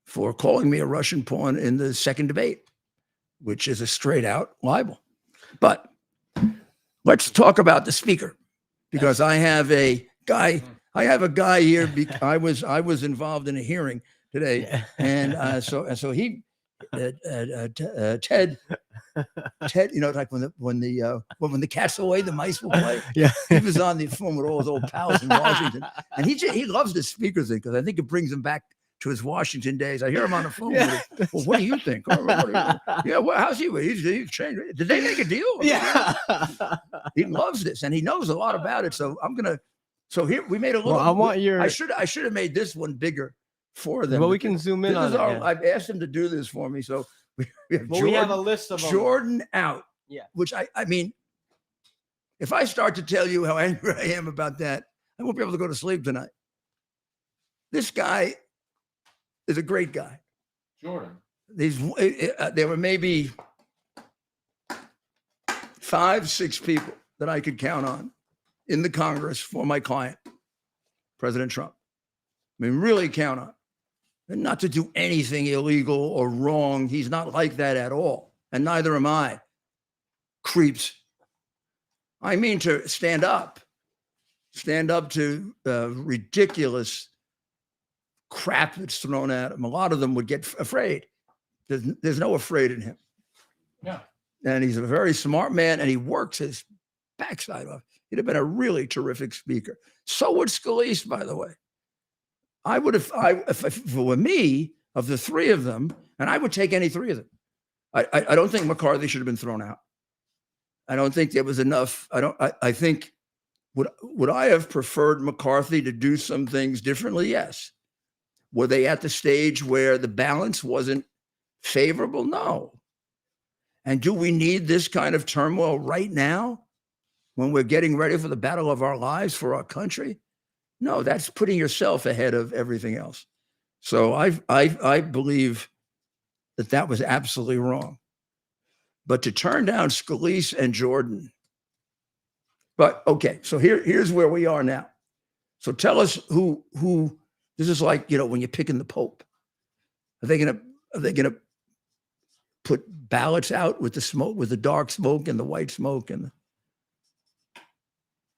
for calling me a Russian pawn in the second debate, which is a straight out libel. But let's talk about the speaker, because I have a guy here. I was involved in a hearing today, and so he, Ted, like when the cat's away, the mice will play. Yeah. He was on the phone with all his old pals in Washington, and he loves the speaker thing because I think it brings him back to his Washington days. I hear him on the phone. Yeah. Well, what do you think? Yeah, well, how's he? He's changed. Did they make a deal? Yeah. He loves this, and he knows a lot about it. So I'm gonna. So here we made a little. Well, I want your. I should have made this one bigger for them. Well, we can zoom in on it. Yeah. I've asked him to do this for me, so we have Well, we have a list of them. Jordan out. Yeah. Which I mean, if I start to tell you how angry I am about that, I won't be able to go to sleep tonight. This guy is a great guy. Jordan. There were maybe 5, 6 people that I could count on in the Congress for my client, President Trump. I mean, really count on. And not to do anything illegal or wrong. He's not like that at all. And neither am I. Creeps. I mean to stand up to ridiculous crap that's thrown at him. A lot of them would get afraid. There's no afraid in him. Yeah. And he's a very smart man, and he works his backside off. He'd have been a really terrific speaker. So would Scalise, by the way. I would have, if it were me, of the 3 of them, and I would take any 3 of them. I don't think McCarthy should have been thrown out. I don't think there was enough. I think would I have preferred McCarthy to do some things differently? Yes. Were they at the stage where the balance wasn't favorable? No. And do we need this kind of turmoil right now when we're getting ready for the battle of our lives for our country? No, that's putting yourself ahead of everything else. So I believe that was absolutely wrong. But to turn down Scalise and Jordan. But okay, so here's where we are now. So tell us who this is like, when you're picking the Pope. Are they gonna put ballots out with the smoke, with the dark smoke and the white smoke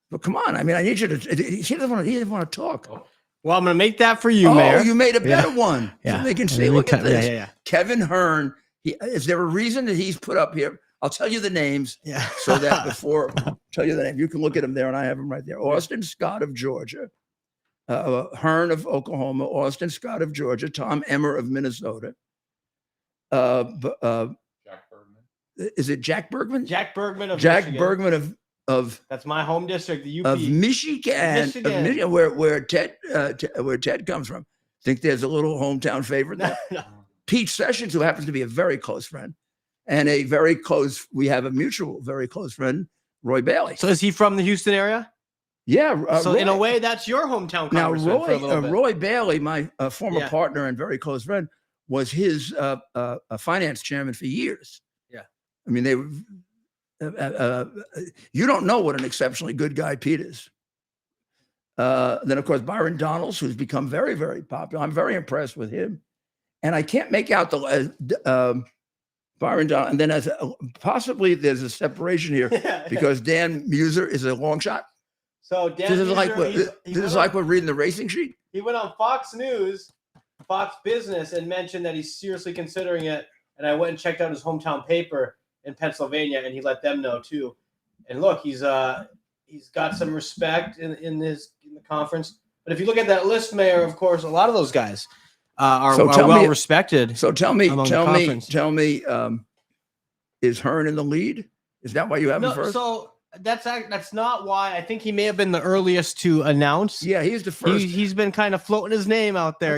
but come on, I mean, I need you to. He doesn't want to talk. Well, I'm going to make that for you, Mayor. Oh, you made a better one. Yeah. So they can see. Look at this. Yeah. Kevin Hearn. Is there a reason that he's put up here? I'll tell you the names. Yeah. So that before I tell you the name, you can look at them there, and I have them right there. Austin Scott of Georgia, Hearn of Oklahoma, Austin Scott of Georgia, Tom Emmer of Minnesota. Jack Bergman. Is it Jack Bergman? Jack Bergman of Jack Michigan. Bergman of That's my home district, the UP. of Michigan, where Ted comes from. Think there's a little hometown favorite there? No. Pete Sessions, who happens to be a very close friend, and we have a mutual very close friend, Roy Bailey. So is he from the Houston area? Yeah. So Roy, in a way, that's your hometown now congressman for a little bit. Roy Bailey, my former partner and very close friend, was his finance chairman for years. Yeah. I mean, they were. You don't know what an exceptionally good guy Pete is. Then, of course, Byron Donalds, who's become very, very popular. I'm very impressed with him. And I can't make out the Byron Donalds. And then possibly there's a separation here because Dan Muser is a long shot. So Dan This is Muser, like we're reading the racing sheet. he went on Fox News, Fox Business, and mentioned that he's seriously considering it. And I went and checked out his hometown paper in Pennsylvania, and he let them know too. And look, he's got some respect in the conference. But if you look at that list, Mayor, of course, a lot of those guys are well respected. So tell me, is Hearn in the lead? Is that why you have him first? So that's not why. I think he may have been the earliest to announce. Yeah, he's the first. He's been kind of floating his name out there.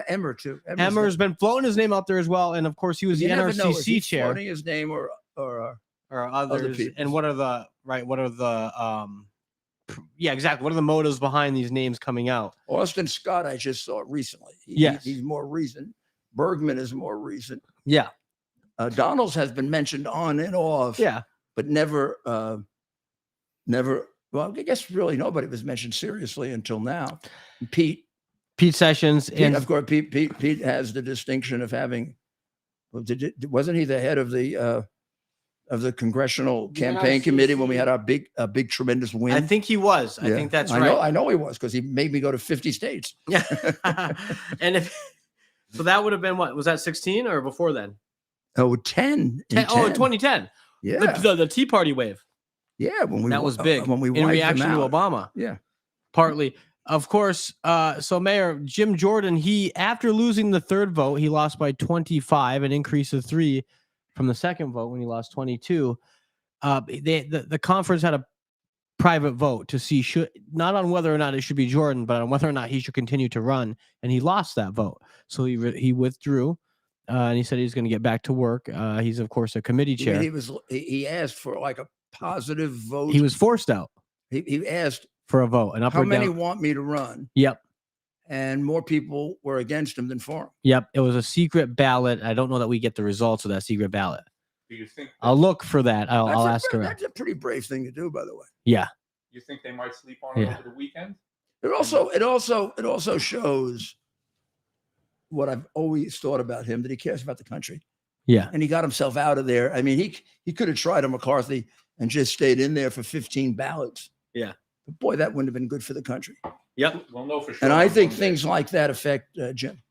Emmer too. Emmer's been floating his name out there as well, and of course he was the NRCC chair. Floating his name or others. And what are the exactly. What are the motives behind these names coming out? Austin Scott, I just saw recently. He's more recent. Bergman is more recent. Yeah. Donalds has been mentioned on and off. Yeah. But never. Well, I guess really nobody was mentioned seriously until now. Pete Sessions, and of course, Pete has the distinction of having. Wasn't he the head of the congressional campaign committee when we had our big tremendous win? I think he was. I think that's right. I know he was because he made me go to 50 states. Yeah. And so that would have been what? Was that 16 or before then? Oh, 10. 10. Oh, in 2010. Yeah. The Tea Party wave. Yeah, that was big when we in reaction to Obama. Yeah. Partly. Of course, so Mayor Jim Jordan, after losing the third vote, he lost by 25, an increase of 3 from the second vote when he lost 22. The conference had a private vote to see not on whether or not it should be Jordan, but on whether or not he should continue to run, and he lost that vote. So he withdrew, and he said he's going to get back to work. He's of course a committee chair. He asked for like a positive vote. He was forced out. He asked for a vote, how many want me to run? Yep. And more people were against him than for him. Yep. It was a secret ballot. I don't know that we get the results of that secret ballot. Do you think I'll look for that. I'll ask her. That's a pretty brave thing to do, by the way. Yeah. You think they might sleep on it over the weekend? It also shows what I've always thought about him, that he cares about the country. Yeah. And he got himself out of there. I mean, he could have tried a McCarthy and just stayed in there for 15 ballots. Yeah. But boy, that wouldn't have been good for the country. Yep. We'll know for sure. And I think things like that affect Jim,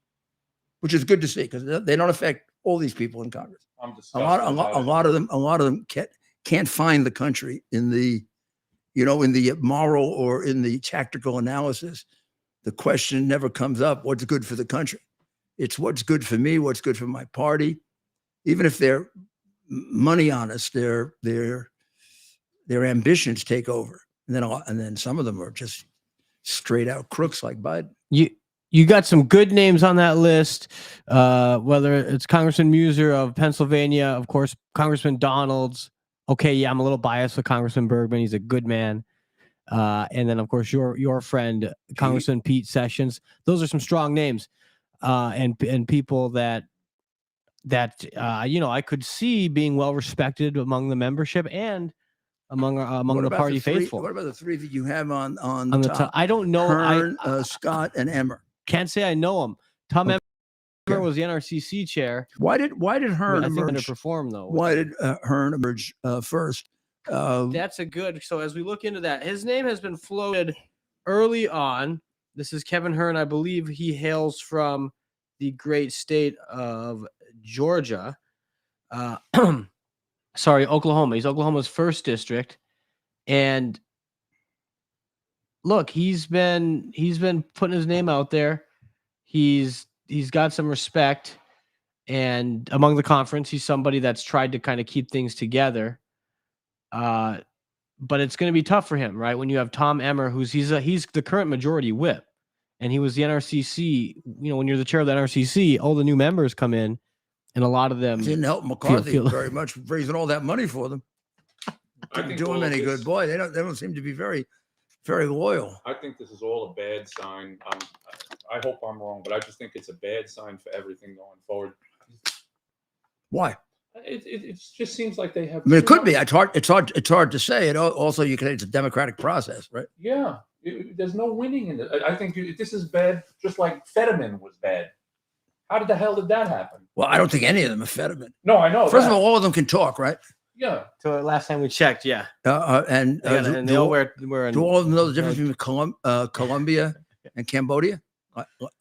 which is good to see because they don't affect all these people in Congress. A lot of them can't find the country in the moral or in the tactical analysis. The question never comes up, what's good for the country? It's what's good for me, what's good for my party. Even if they're money honest, they're their ambitions take over, and then some of them are just straight out crooks like Biden. You got some good names on that list, whether it's Congressman Muser of Pennsylvania, of course, Congressman Donalds. Okay, yeah, I'm a little biased with Congressman Bergman. He's a good man. And then, of course, your friend, Congressman Pete Sessions. Those are some strong names, and people that I could see being well respected among the membership and among the party faithful. What about the three that you have on the top? I don't know. Hearn, Scott, and Emmer. Can't say I know him. Tom Emmer was the NRCC chair. Why did Hearn I think emerge? underperform though. Why did Hearn emerge first? That's a good. So as we look into that, his name has been floated early on. This is Kevin Hearn. I believe he hails from the great state of Georgia. Sorry, Oklahoma. He's Oklahoma's 1st district, and look, he's been putting his name out there. He's got some respect, and among the conference, he's somebody that's tried to kind of keep things together. But it's going to be tough for him, right? When you have Tom Emmer, he's the current majority whip, and he was the NRCC. When you're the chair of the NRCC, all the new members come in, and a lot of them didn't help McCarthy very much raising all that money for them. Didn't do him any good. Boy, they don't seem to be very, very loyal. I think this is all a bad sign. I hope I'm wrong, but I just think it's a bad sign for everything going forward. Why? It just seems like they have. I mean, it could be. It's hard to say. It also, you can. It's a democratic process, right? Yeah, there's no winning in it. I think this is bad, just like Fetterman was bad. How the hell did that happen? Well, I don't think any of them are Fetterman. No, I know. First of all of them can talk, right? Yeah. So last time we checked, yeah. And they all wear. Do all of them know the difference between Colombia and Cambodia?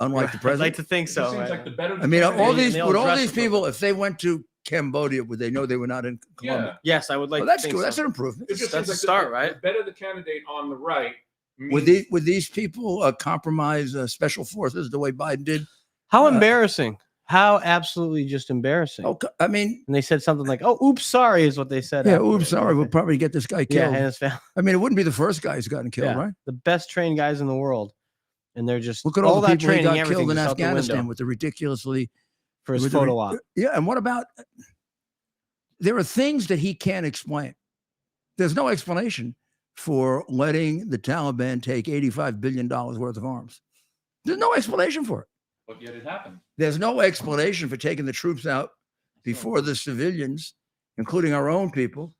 Unlike the president. I'd like to think so. Seems like the better. I mean, all these dress people, if they went to Cambodia, would they know they were not in Colombia? Yeah. Yes, I would like. Well, that's to think good. so. That's an improvement. It just That's seems a start, right? The better the candidate on the right. Would these people compromise special forces the way Biden did? How embarrassing! How absolutely just embarrassing! Okay, I mean, and they said something like, "Oh, oops, sorry," is what they said. Yeah, oops, sorry. We'll probably get this guy killed. Yeah, and his family. I mean, it wouldn't be the first guy who's gotten killed, right? The best trained guys in the world, and they're just look at all the that people who training, got killed in just out the Afghanistan window with the ridiculously for his photo op. Yeah, and what about? There are things that he can't explain. There's no explanation for letting the Taliban take $85 billion worth of arms. There's no explanation for it. But yet it happened. There's no explanation for taking the troops out before the civilians, including our own people,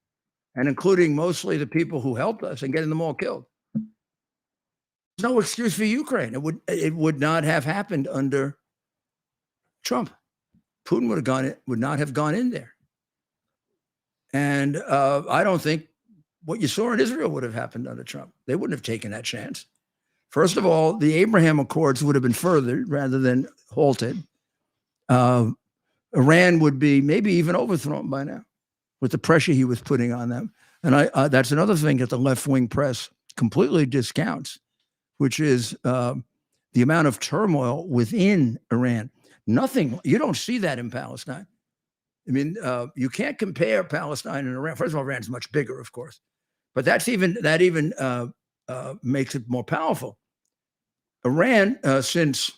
and including mostly the people who helped us, and getting them all killed. There's no excuse for Ukraine. It would not have happened under Trump. Putin would not have gone in there. And I don't think what you saw in Israel would have happened under Trump. They wouldn't have taken that chance. First of all, the Abraham Accords would have been furthered rather than halted. Iran would be maybe even overthrown by now with the pressure he was putting on them. And that's another thing that the left-wing press completely discounts, which is the amount of turmoil within Iran. Nothing, you don't see that in Palestine. I mean, you can't compare Palestine and Iran. First of all, Iran's much bigger, of course, but that even makes it more powerful. Iran since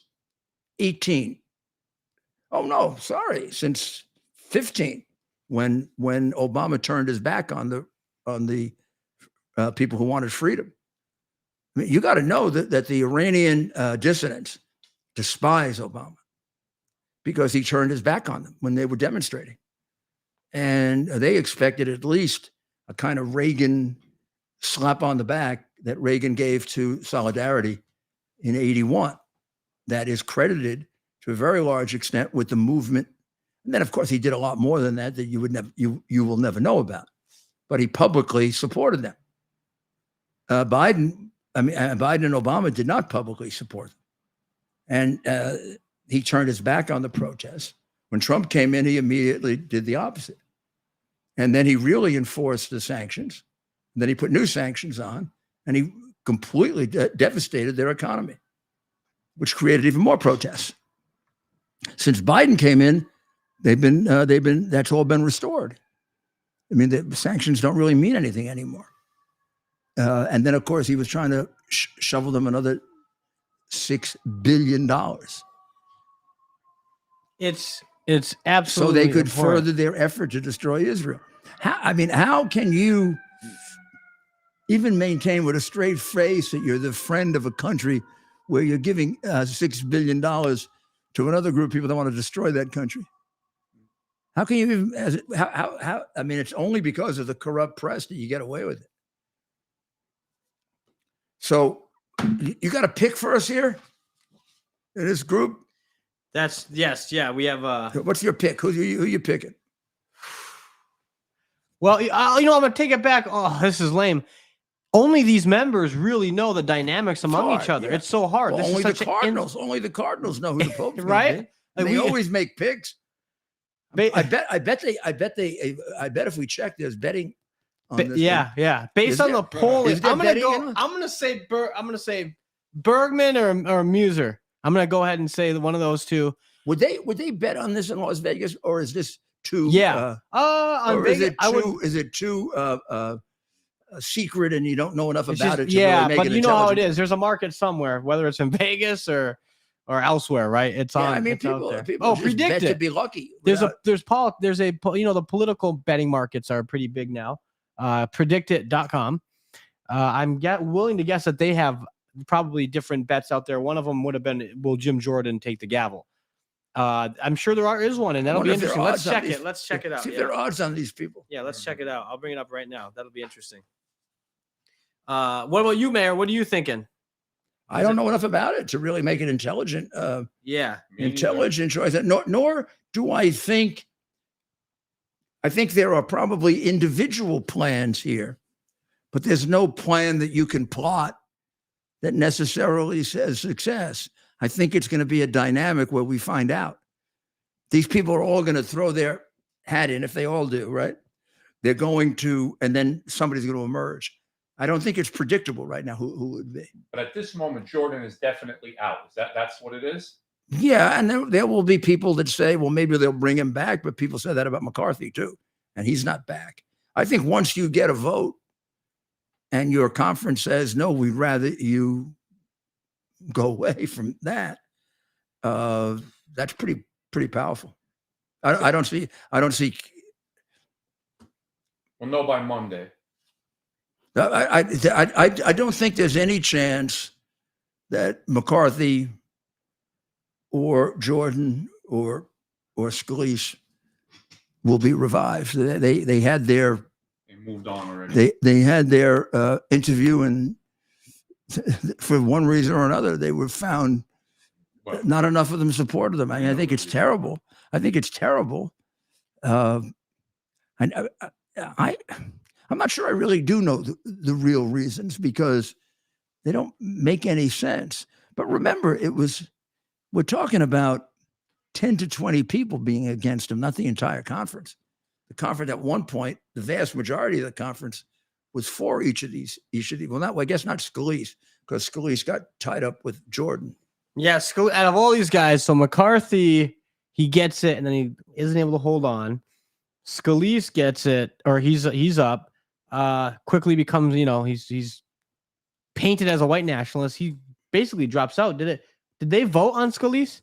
since 15, when Obama turned his back on the people who wanted freedom. I mean, you got to know that the Iranian dissidents despise Obama, because he turned his back on them when they were demonstrating. And they expected at least a kind of Reagan slap on the back that Reagan gave to Solidarity in 81, that is credited to a very large extent with the movement. And then, of course, he did a lot more than that you will never know about. But he publicly supported them. Biden and Obama did not publicly support them. And he turned his back on the protests. When Trump came in, he immediately did the opposite. And then he really enforced the sanctions. And then he put new sanctions on, and he completely devastated their economy, which created even more protests. Since Biden came in, that's all been restored. I mean, the sanctions don't really mean anything anymore. And then, of course, he was trying to shovel them another $6 billion It's so absolutely they could abhorrent. further their effort to destroy Israel. How can you even maintain with a straight face that you're the friend of a country where you're giving $6 billion to another group of people that want to destroy that country? How can you even, how, I mean, it's only because of the corrupt press that you get away with it. So you got a pick for us here in this group? That's yes, yeah. We have What's your pick? Who you picking? well, I'm gonna take it back. Oh, this is lame. Only these members really know the dynamics among each other. Yeah. It's so hard. Well, This only is the Cardinals. Only the Cardinals know who the Pope's right? Gonna be. And they always make picks. I bet if we check, there's betting. On this yeah, thing. yeah. Based on the polling, is there I'm gonna betting go. in it? I'm gonna say Bergman or Muser. I'm gonna go ahead and say one of those two. Would they bet on this in Las Vegas, or is this too? Yeah. On or Vegas, is it too secret and you don't know enough about it? To yeah, really make but it you know how it intelligent? is. There's a market somewhere, whether it's in Vegas or elsewhere, right? It's Yeah, on. I mean, it's out there. people just predict bet it. to be lucky. There's the political betting markets are pretty big now. Predictit.com. I'm willing to guess that they have probably different bets out there. One of them would have been, will Jim Jordan take the gavel? I'm sure is one, and that'll be interesting. Let's check it. Let's check it out. See if there are odds on these people. Yeah, let's check it out. I'll bring it up right now. That'll be interesting. What about you, Mayor? What are you thinking? I don't know enough about it to really make an intelligent intelligent choice. Nor do I think there are probably individual plans here, but there's no plan that you can plot that necessarily says success. I think it's going to be a dynamic where we find out. These people are all going to throw their hat in if they all do, right? They're going to, and then somebody's going to emerge. I don't think it's predictable right now who would be. But at this moment, Jordan is definitely out. That's what it is? Yeah, and there will be people that say, well, maybe they'll bring him back, but people said that about McCarthy too, and he's not back. I think once you get a vote and your conference says, no, we'd rather you go away from that, that's pretty powerful. I don't see. We'll know by Monday. I don't think there's any chance that McCarthy or Jordan or Scalise will be revived. They had their. They moved on already. They had their interview, and for one reason or another, they were found not enough of them supported them. I mean, I think it's terrible. I'm not sure I really do know the real reasons because they don't make any sense. But remember, we're talking about 10 to 20 people being against him, not the entire conference. The conference at one point, the vast majority of the conference was for each of these. Well, I guess not Scalise, because Scalise got tied up with Jordan. Yeah, out of all these guys, so McCarthy, he gets it and then he isn't able to hold on. Scalise gets it, or he's up. Quickly becomes, he's painted as a white nationalist. He basically drops out. Did they vote on Scalise?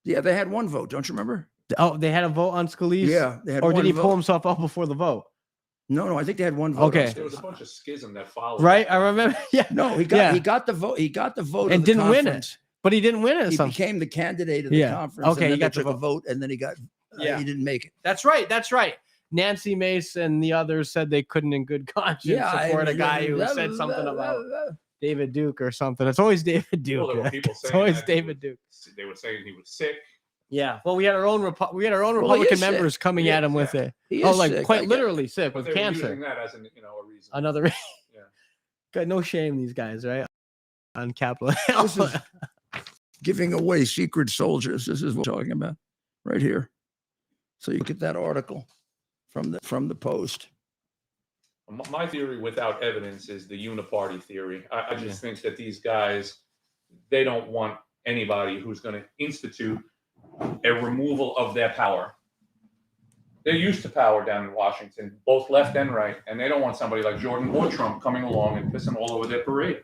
Yeah, they had one vote. Don't you remember? Oh, they had a vote on Scalise? Yeah. They had or one did he vote. pull himself out before the vote? No, I think they had one vote. Okay. There was a bunch of schism that followed. Right? I remember. Yeah. No, he got the vote. He got the vote and of the didn't win conference. it. But he didn't win it. He became the candidate of the conference. Okay, and he then got they the took a vote, and then he got. He didn't make it. That's right. Nancy Mace and the others said they couldn't, in good conscience, support a guy who said something about David Duke or something. It's always David Duke. Well, there were people It's saying always that David Duke. They were saying he was sick. Yeah. Well, we had our own Well, Republican he is members sick. coming at him with it. He Oh, is like sick. quite literally sick But with they were cancer. using that as a reason. Another. Yeah. Got no shame, these guys, right? On Capitol Hill. This is giving away secret soldiers. This is what we're talking about right here. So you get that article from the Post. My theory without evidence is the uniparty theory. I just think that these guys, they don't want anybody who's going to institute a removal of their power. They're used to power down in Washington, both left and right, and they don't want somebody like Jordan or Trump coming along and pissing all over their parade.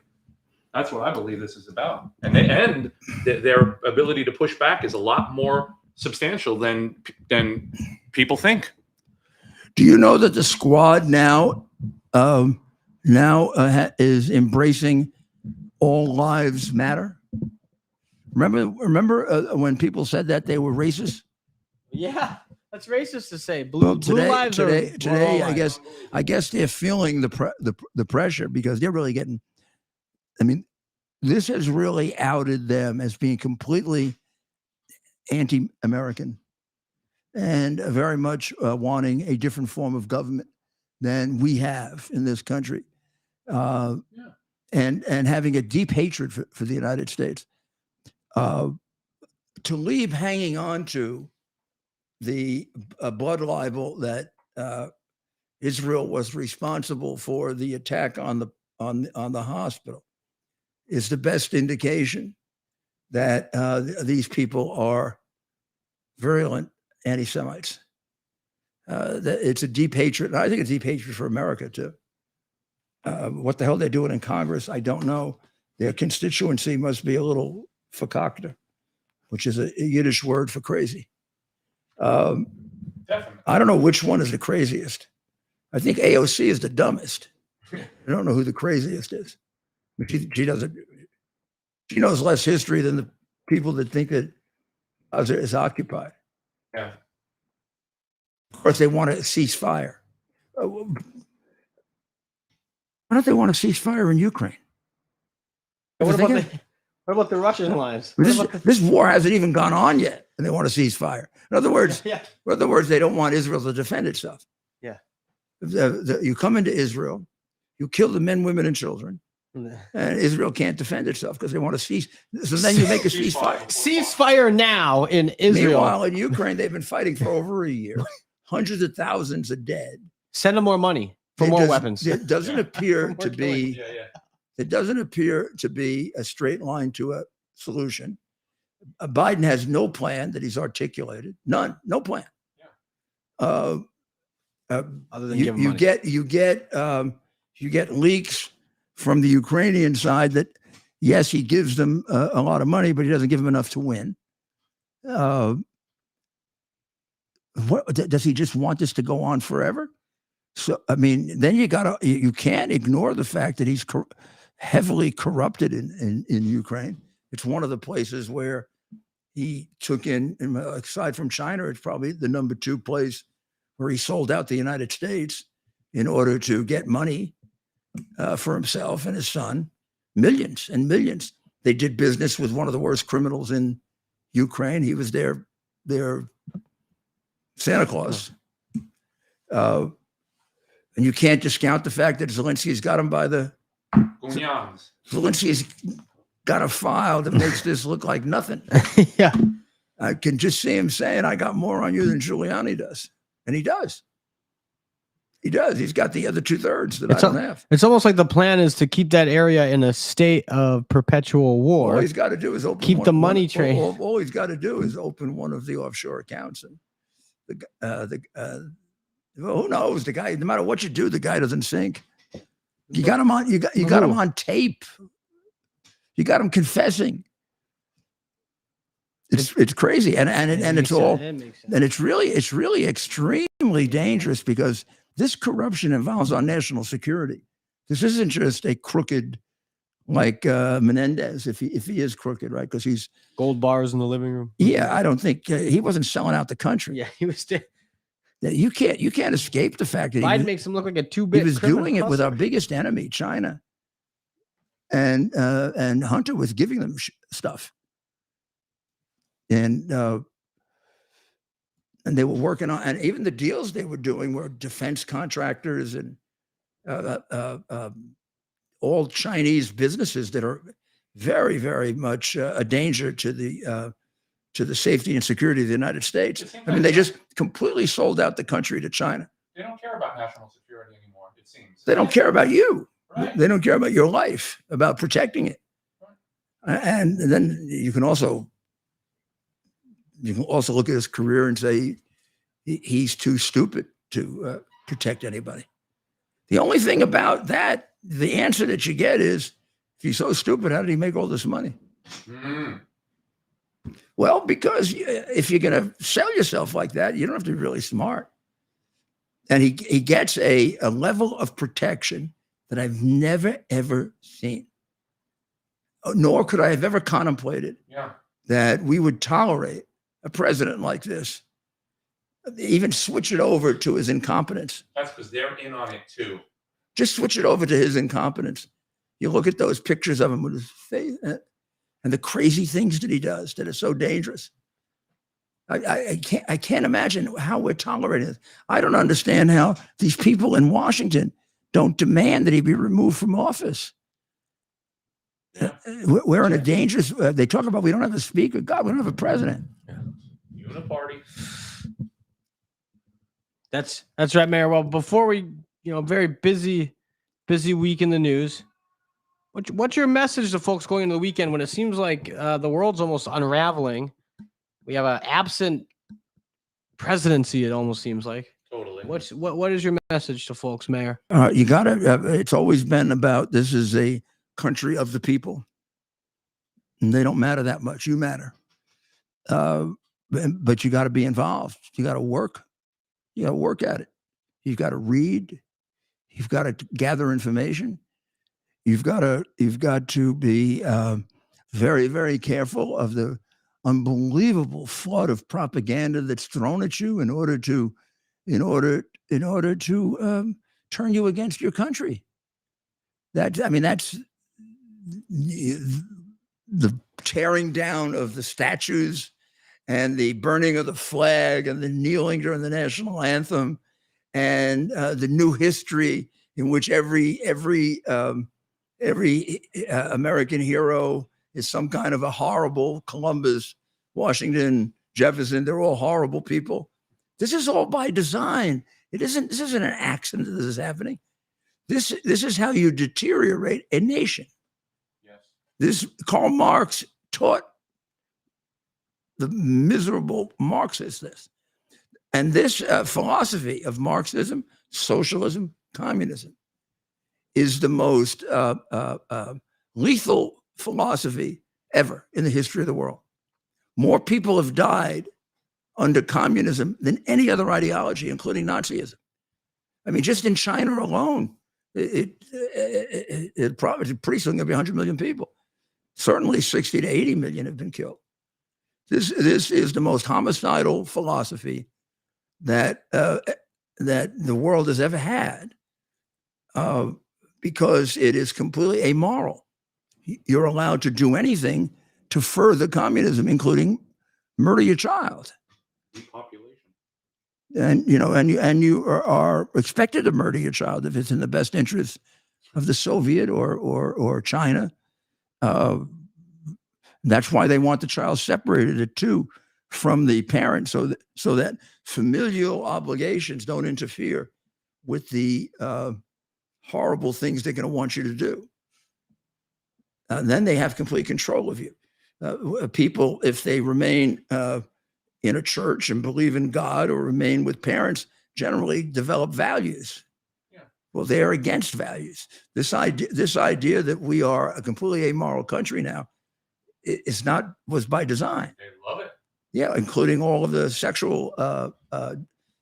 That's what I believe this is about. And their ability to push back is a lot more substantial than people think. Do you know that the squad now is embracing all lives matter? Remember when people said that they were racist? Yeah, that's racist to say. Blue Today, lives are today, all I guess they're feeling the pressure because they're really getting. I mean, this has really outed them as being completely anti-American and very much wanting a different form of government than we have in this country, and having a deep hatred for the United States. To leave hanging on to the blood libel that Israel was responsible for the attack on the hospital is the best indication that these people are virulent anti-Semites. That it's a deep hatred. I think it's deep hatred for America too. What the hell they're doing in Congress, I don't know. Their constituency must be a little verkakte, which is a Yiddish word for crazy. Definitely. I don't know which one is the craziest. I think AOC is the dumbest. I don't know who the craziest is. But she doesn't. She knows less history than the people that think that Gaza is occupied. Yeah. Of course, they want a ceasefire. Why don't they want a ceasefire in Ukraine? What about the Russian lines? This war hasn't even gone on yet, and they want a ceasefire. In other words, Yeah. they don't want Israel to defend itself. Yeah. You come into Israel, you kill the men, women, and children, and Israel can't defend itself because they want to cease. So then you make a ceasefire. Ceasefire now in Israel. Meanwhile, in Ukraine, they've been fighting for over a year. Hundreds of thousands are dead. Send them more money for more weapons. It doesn't appear to be. Yeah. It doesn't appear to be a straight line to a solution. Biden has no plan that he's articulated. None. No plan. Other than give them you money. you get leaks from the Ukrainian side that yes, he gives them a lot of money, but he doesn't give them enough to win. What does he just want this to go on forever? So I mean, then you can't ignore the fact that he's heavily corrupted in Ukraine. It's one of the places where he took in, aside from China, it's probably the number 2 place where he sold out the United States in order to get money for himself and his son, millions and millions. They did business with one of the worst criminals in Ukraine. He was their Santa Claus. And you can't discount the fact that Zelensky's got him by the Gunyans. Zelensky's got a file that makes this look like nothing. Yeah. I can just see him saying, I got more on you than Giuliani does. And he does. He does. He's got the other 2/3 that I don't have. It's almost like the plan is to keep that area in a state of perpetual war. All he's got to do is open Keep the money train. All he's got to do is open one of the offshore accounts. And who knows? The guy, no matter what you do, the guy doesn't sink. You got him on. You got him on tape. You got him confessing. It's crazy, and it's all, and it's really extremely dangerous because this corruption involves our national security. This isn't just a crooked like Menendez, if he is crooked, right? Because he's gold bars in the living room. Yeah, I don't think he wasn't selling out the country. Yeah, he was. You can't escape the fact that Biden makes him look like a 2-bit. He was doing it with our biggest enemy, China, and Hunter was giving them stuff, and they were working on, and even the deals they were doing were defense contractors and all Chinese businesses that are very, very much a danger to the safety and security of the United States. I mean, they just completely sold out the country to China. They don't care about national security anymore, it seems. They don't care about you. Right. They don't care about your life, about protecting it. Right. And then you can also look at his career and say He's too stupid to protect anybody. The only thing about that, the answer that you get is, if he's so stupid, how did he make all this money? Mm. Well, because if you're going to sell yourself like that, you don't have to be really smart. And he gets a level of protection that I've never, ever seen. Nor could I have ever contemplated that we would tolerate a president like this, even switch it over to his incompetence. That's because they're in on it too. Just switch it over to his incompetence. You look at those pictures of him with his face and the crazy things that he does that are so dangerous. I can't imagine how we're tolerating this. I don't understand how these people in Washington don't demand that he be removed from office. We're in a dangerous. They talk about we don't have a speaker. God, we don't have a president. Uniparty. That's right, Mayor. Well, before we, very busy week in the news. What's your message to folks going into the weekend when it seems like the world's almost unraveling? We have an absent presidency. It almost seems like. Totally. What is your message to folks, Mayor? You got to. It's always been about this is a country of the people, and they don't matter that much. You matter, but you got to be involved. You got to work. You got to work at it. You've got to read. You've got to gather information. You've got to be very, very careful of the unbelievable flood of propaganda that's thrown at you in order to turn you against your country. That's the tearing down of the statues and the burning of the flag and the kneeling during the national anthem and the new history in which every American hero is some kind of a horrible Columbus, Washington, Jefferson. They're all horrible people. This is all by design. This isn't an accident that this is happening. This is how you deteriorate a nation. Yes. This Karl Marx taught the miserable Marxists this. And this philosophy of Marxism, socialism, communism is the most lethal philosophy ever in the history of the world. More people have died under communism than any other ideology, including Nazism. I mean, just in China alone, it probably pretty soon going to be 100 million people. Certainly 60 to 80 million have been killed. This is the most homicidal philosophy that the world has ever had, because it is completely amoral. You're allowed to do anything to further communism, including murder your child. Depopulation. And you are expected to murder your child if it's in the best interest of the Soviet or China. That's why they want the child separated at 2 from the parent, so that familial obligations don't interfere with the horrible things they're going to want you to do. And then they have complete control of you. People, if they remain in a church and believe in God or remain with parents, generally develop values. Yeah. Well, they're against values. This idea that we are a completely amoral country now was by design. They love it. Yeah, including all of the sexual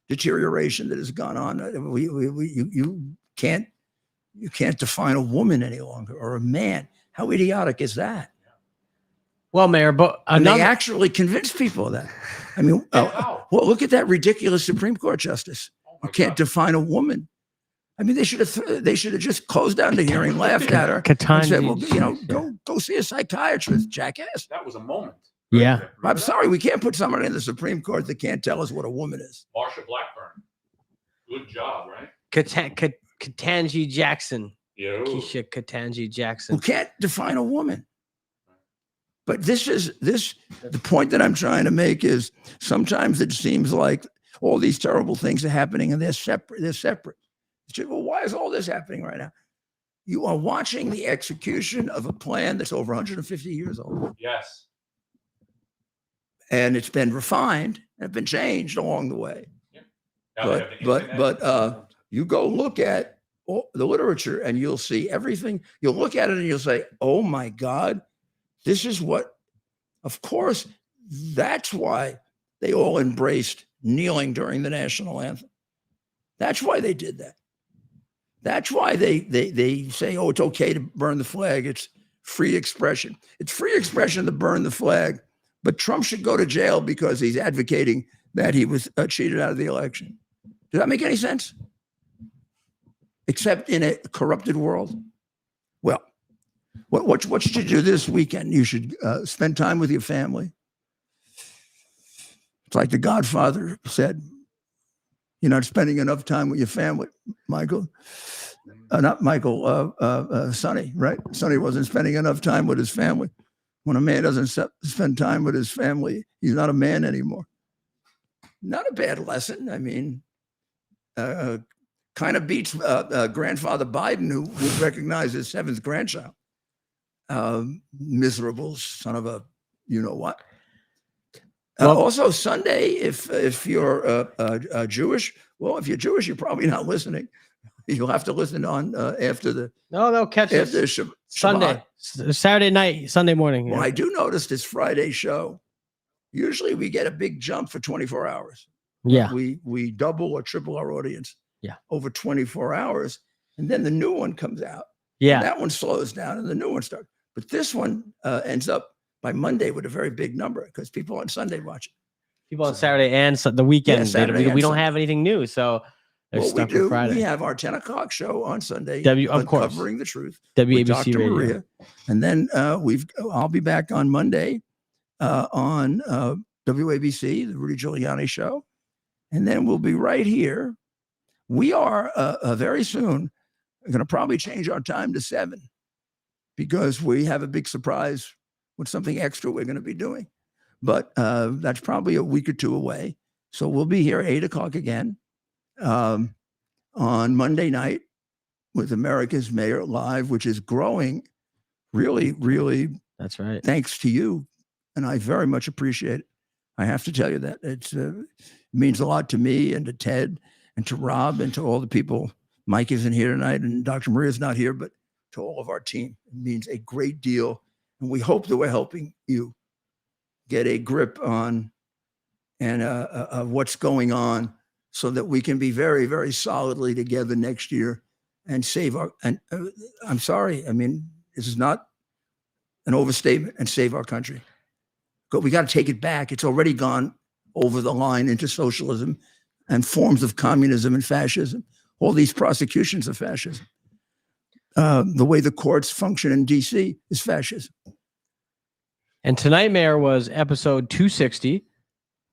deterioration that has gone on. You can't define a woman any longer or a man. How idiotic is that? Well, Mayor, but they actually convince people of that. I mean, well, look at that ridiculous Supreme Court justice who can't define a woman. I mean, they should have just closed down the hearing, laughed at her, and said, "Well, go see a psychiatrist, jackass." That was a moment. Yeah. I'm sorry, we can't put somebody in the Supreme Court that can't tell us what a woman is. Marsha Blackburn. Good job, right? Ketanji Jackson. Yo. Keisha Ketanji Jackson. Who can't define a woman. But the point that I'm trying to make is sometimes it seems like all these terrible things are happening and they're separate. Well, why is all this happening right now? You are watching the execution of a plan that's over 150 years old. Yes. And it's been refined and been changed along the way. Yeah. Now they have the internet. But you go look at the literature and you'll see everything. You'll look at it and you'll say, oh my God, this is what, of course, that's why they all embraced kneeling during the national anthem. That's why they did that. That's why they say, oh, it's okay to burn the flag. It's free expression. It's free expression to burn the flag, but Trump should go to jail because he's advocating that he was cheated out of the election. Does that make any sense? Except in a corrupted world. Well, what should you do this weekend? You should spend time with your family. It's like the Godfather said, you're not spending enough time with your family, Michael. Not Michael, Sonny, right? Sonny wasn't spending enough time with his family. When a man doesn't spend time with his family, he's not a man anymore. Not a bad lesson. I mean, kind of beats grandfather Biden, who recognized his seventh grandchild. Miserable son of a, you know what? Also Sunday, if you're Jewish, well, if you're Jewish, you're probably not listening. You'll have to listen on after the. No, they'll catch us Sunday, Saturday night, Sunday morning. Well, I do notice this Friday show. Usually we get a big jump for 24 hours. Yeah. We double or triple our audience. Yeah. Over 24 hours. And then the new one comes out. Yeah. That one slows down and the new one starts. But this one ends up by Monday with a very big number because people on Sunday watch it. People on Saturday and the weekend. Yeah, we don't have anything new. So they're stuck with Friday. We have our 10 o'clock show on Sunday. Of course. Covering the truth. WABC Dr. Radio. Maria. And then I'll be back on Monday on WABC, the Rudy Giuliani show. And then we'll be right here. We are very soon going to probably change our time to 7 because we have a big surprise with something extra we're going to be doing. But that's probably a week or two away. So we'll be here 8 o'clock again on Monday night with America's Mayor Live, which is growing really, really. That's right. Thanks to you. And I very much appreciate it. I have to tell you that it means a lot to me and to Ted and to Rob and to all the people. Mike isn't here tonight and Dr. Maria's not here, but to all of our team, it means a great deal. And we hope that we're helping you get a grip on and what's going on so that we can be very, very solidly together next year and save our, and I'm sorry, I mean, this is not an overstatement, and save our country. But we got to take it back. It's already gone over the line into socialism and forms of communism and fascism. All these prosecutions of fascism. The way the courts function in DC is fascism. And tonight, Mayor, was episode 260.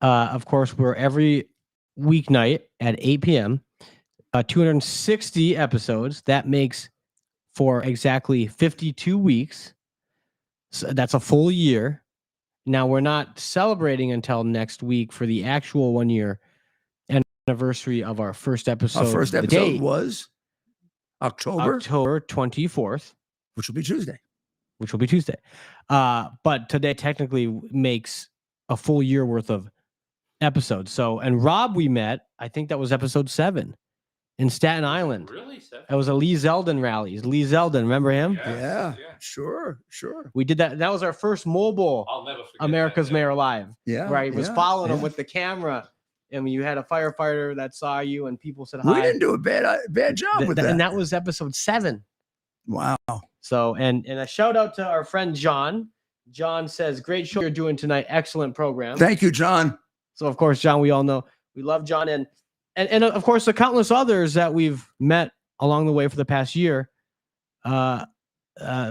Of course, we're every weeknight at 8 p.m. 260 episodes. That makes for exactly 52 weeks. So that's a full year. Now, we're not celebrating until next week for the actual 1 year anniversary of our first episode. Our first episode was October 24th. Which will be Tuesday. But today technically makes a full year worth of episodes. So, and Rob we met, I think that was episode 7 in Staten Island. Really? 7? It was a Lee Zeldin rally. Lee Zeldin, remember him? Yes, Yeah, sure. We did that. That was our first mobile I'll never forget America's that. Mayor Live. Yeah. Right. Was yeah, following him yeah. with the camera. And you had a firefighter that saw you and people said We hi. didn't do a bad job with that. And that was episode 7. Wow. So, and a shout out to our friend John. John says, great show you're doing tonight. Excellent program. Thank you, John. So, of course, John, we all know we love John. And of course, the countless others that we've met along the way for the past year. The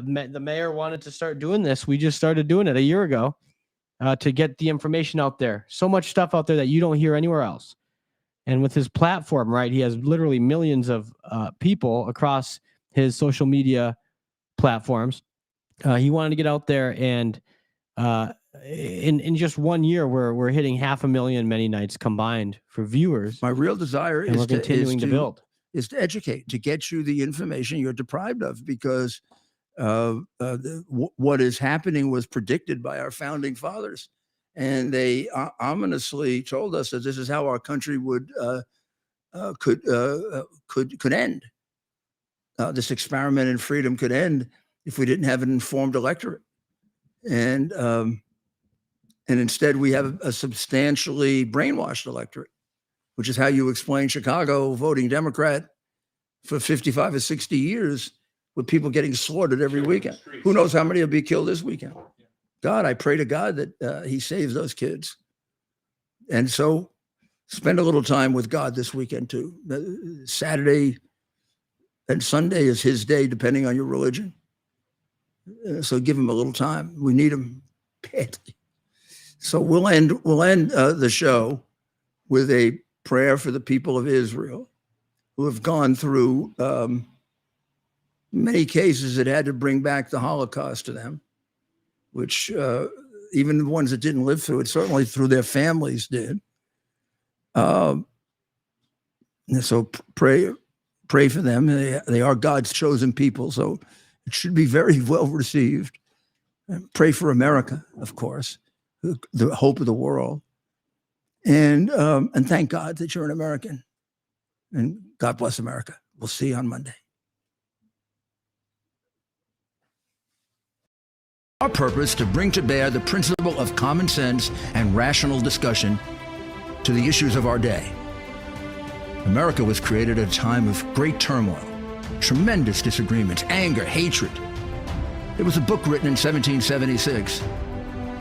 mayor wanted to start doing this. We just started doing it a year ago to get the information out there. So much stuff out there that you don't hear anywhere else. And with his platform, right, he has literally millions of people across his social media platforms. He wanted to get out there, and in just 1 year, we're hitting 500,000 many nights combined for viewers. My real desire And is we're continuing to build. Is to educate, to get you the information you're deprived of, because what is happening was predicted by our founding fathers, and they ominously told us that this is how our country would could end. This experiment in freedom could end if we didn't have an informed electorate, and instead we have a substantially brainwashed electorate, which is how you explain Chicago voting Democrat for 55 or 60 years, with people getting slaughtered every weekend. Who knows how many will be killed this weekend? God, I pray to God that he saves those kids. And so spend a little time with God this weekend too. Saturday and Sunday is his day, depending on your religion. So give him a little time. We need him badly. So we'll end the show with a prayer for the people of Israel who have gone through many cases that had to bring back the Holocaust to them, which even the ones that didn't live through it, certainly through their families did. And so pray for them. They are God's chosen people, so it should be very well received. And pray for America, of course, the hope of the world. And thank God that you're an American. And God bless America. We'll see you on Monday. Our purpose to bring to bear the principle of common sense and rational discussion to the issues of our day. America was created at a time of great turmoil, tremendous disagreements, anger, hatred. There was a book written in 1776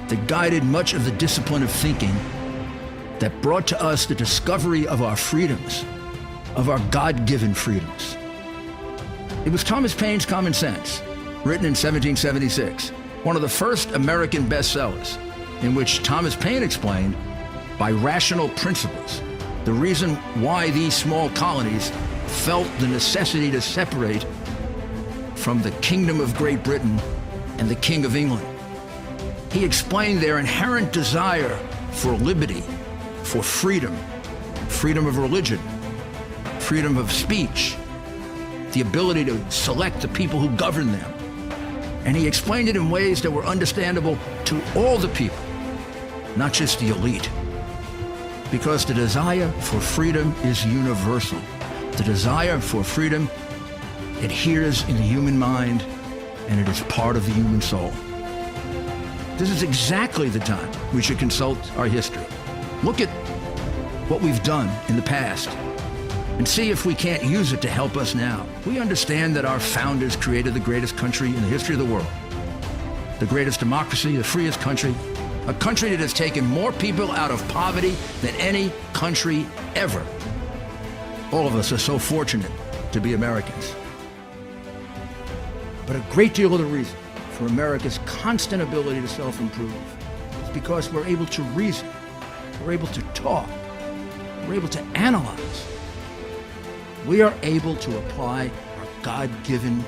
that guided much of the discipline of thinking that brought to us the discovery of our freedoms, of our God-given freedoms. It was Thomas Paine's Common Sense, written in 1776, one of the first American bestsellers, in which Thomas Paine explained, by rational principles, the reason why these small colonies felt the necessity to separate from the Kingdom of Great Britain and the King of England. He explained their inherent desire for liberty, for freedom, freedom of religion, freedom of speech, the ability to select the people who govern them. And he explained it in ways that were understandable to all the people, not just the elite. Because the desire for freedom is universal. The desire for freedom adheres in the human mind, and it is part of the human soul. This is exactly the time we should consult our history. Look at what we've done in the past and see if we can't use it to help us now. We understand that our founders created the greatest country in the history of the world, the greatest democracy, the freest country, a country that has taken more people out of poverty than any country ever. All of us are so fortunate to be Americans. But a great deal of the reason for America's constant ability to self-improve is because we're able to reason, we're able to talk, we're able to analyze. We are able to apply our God-given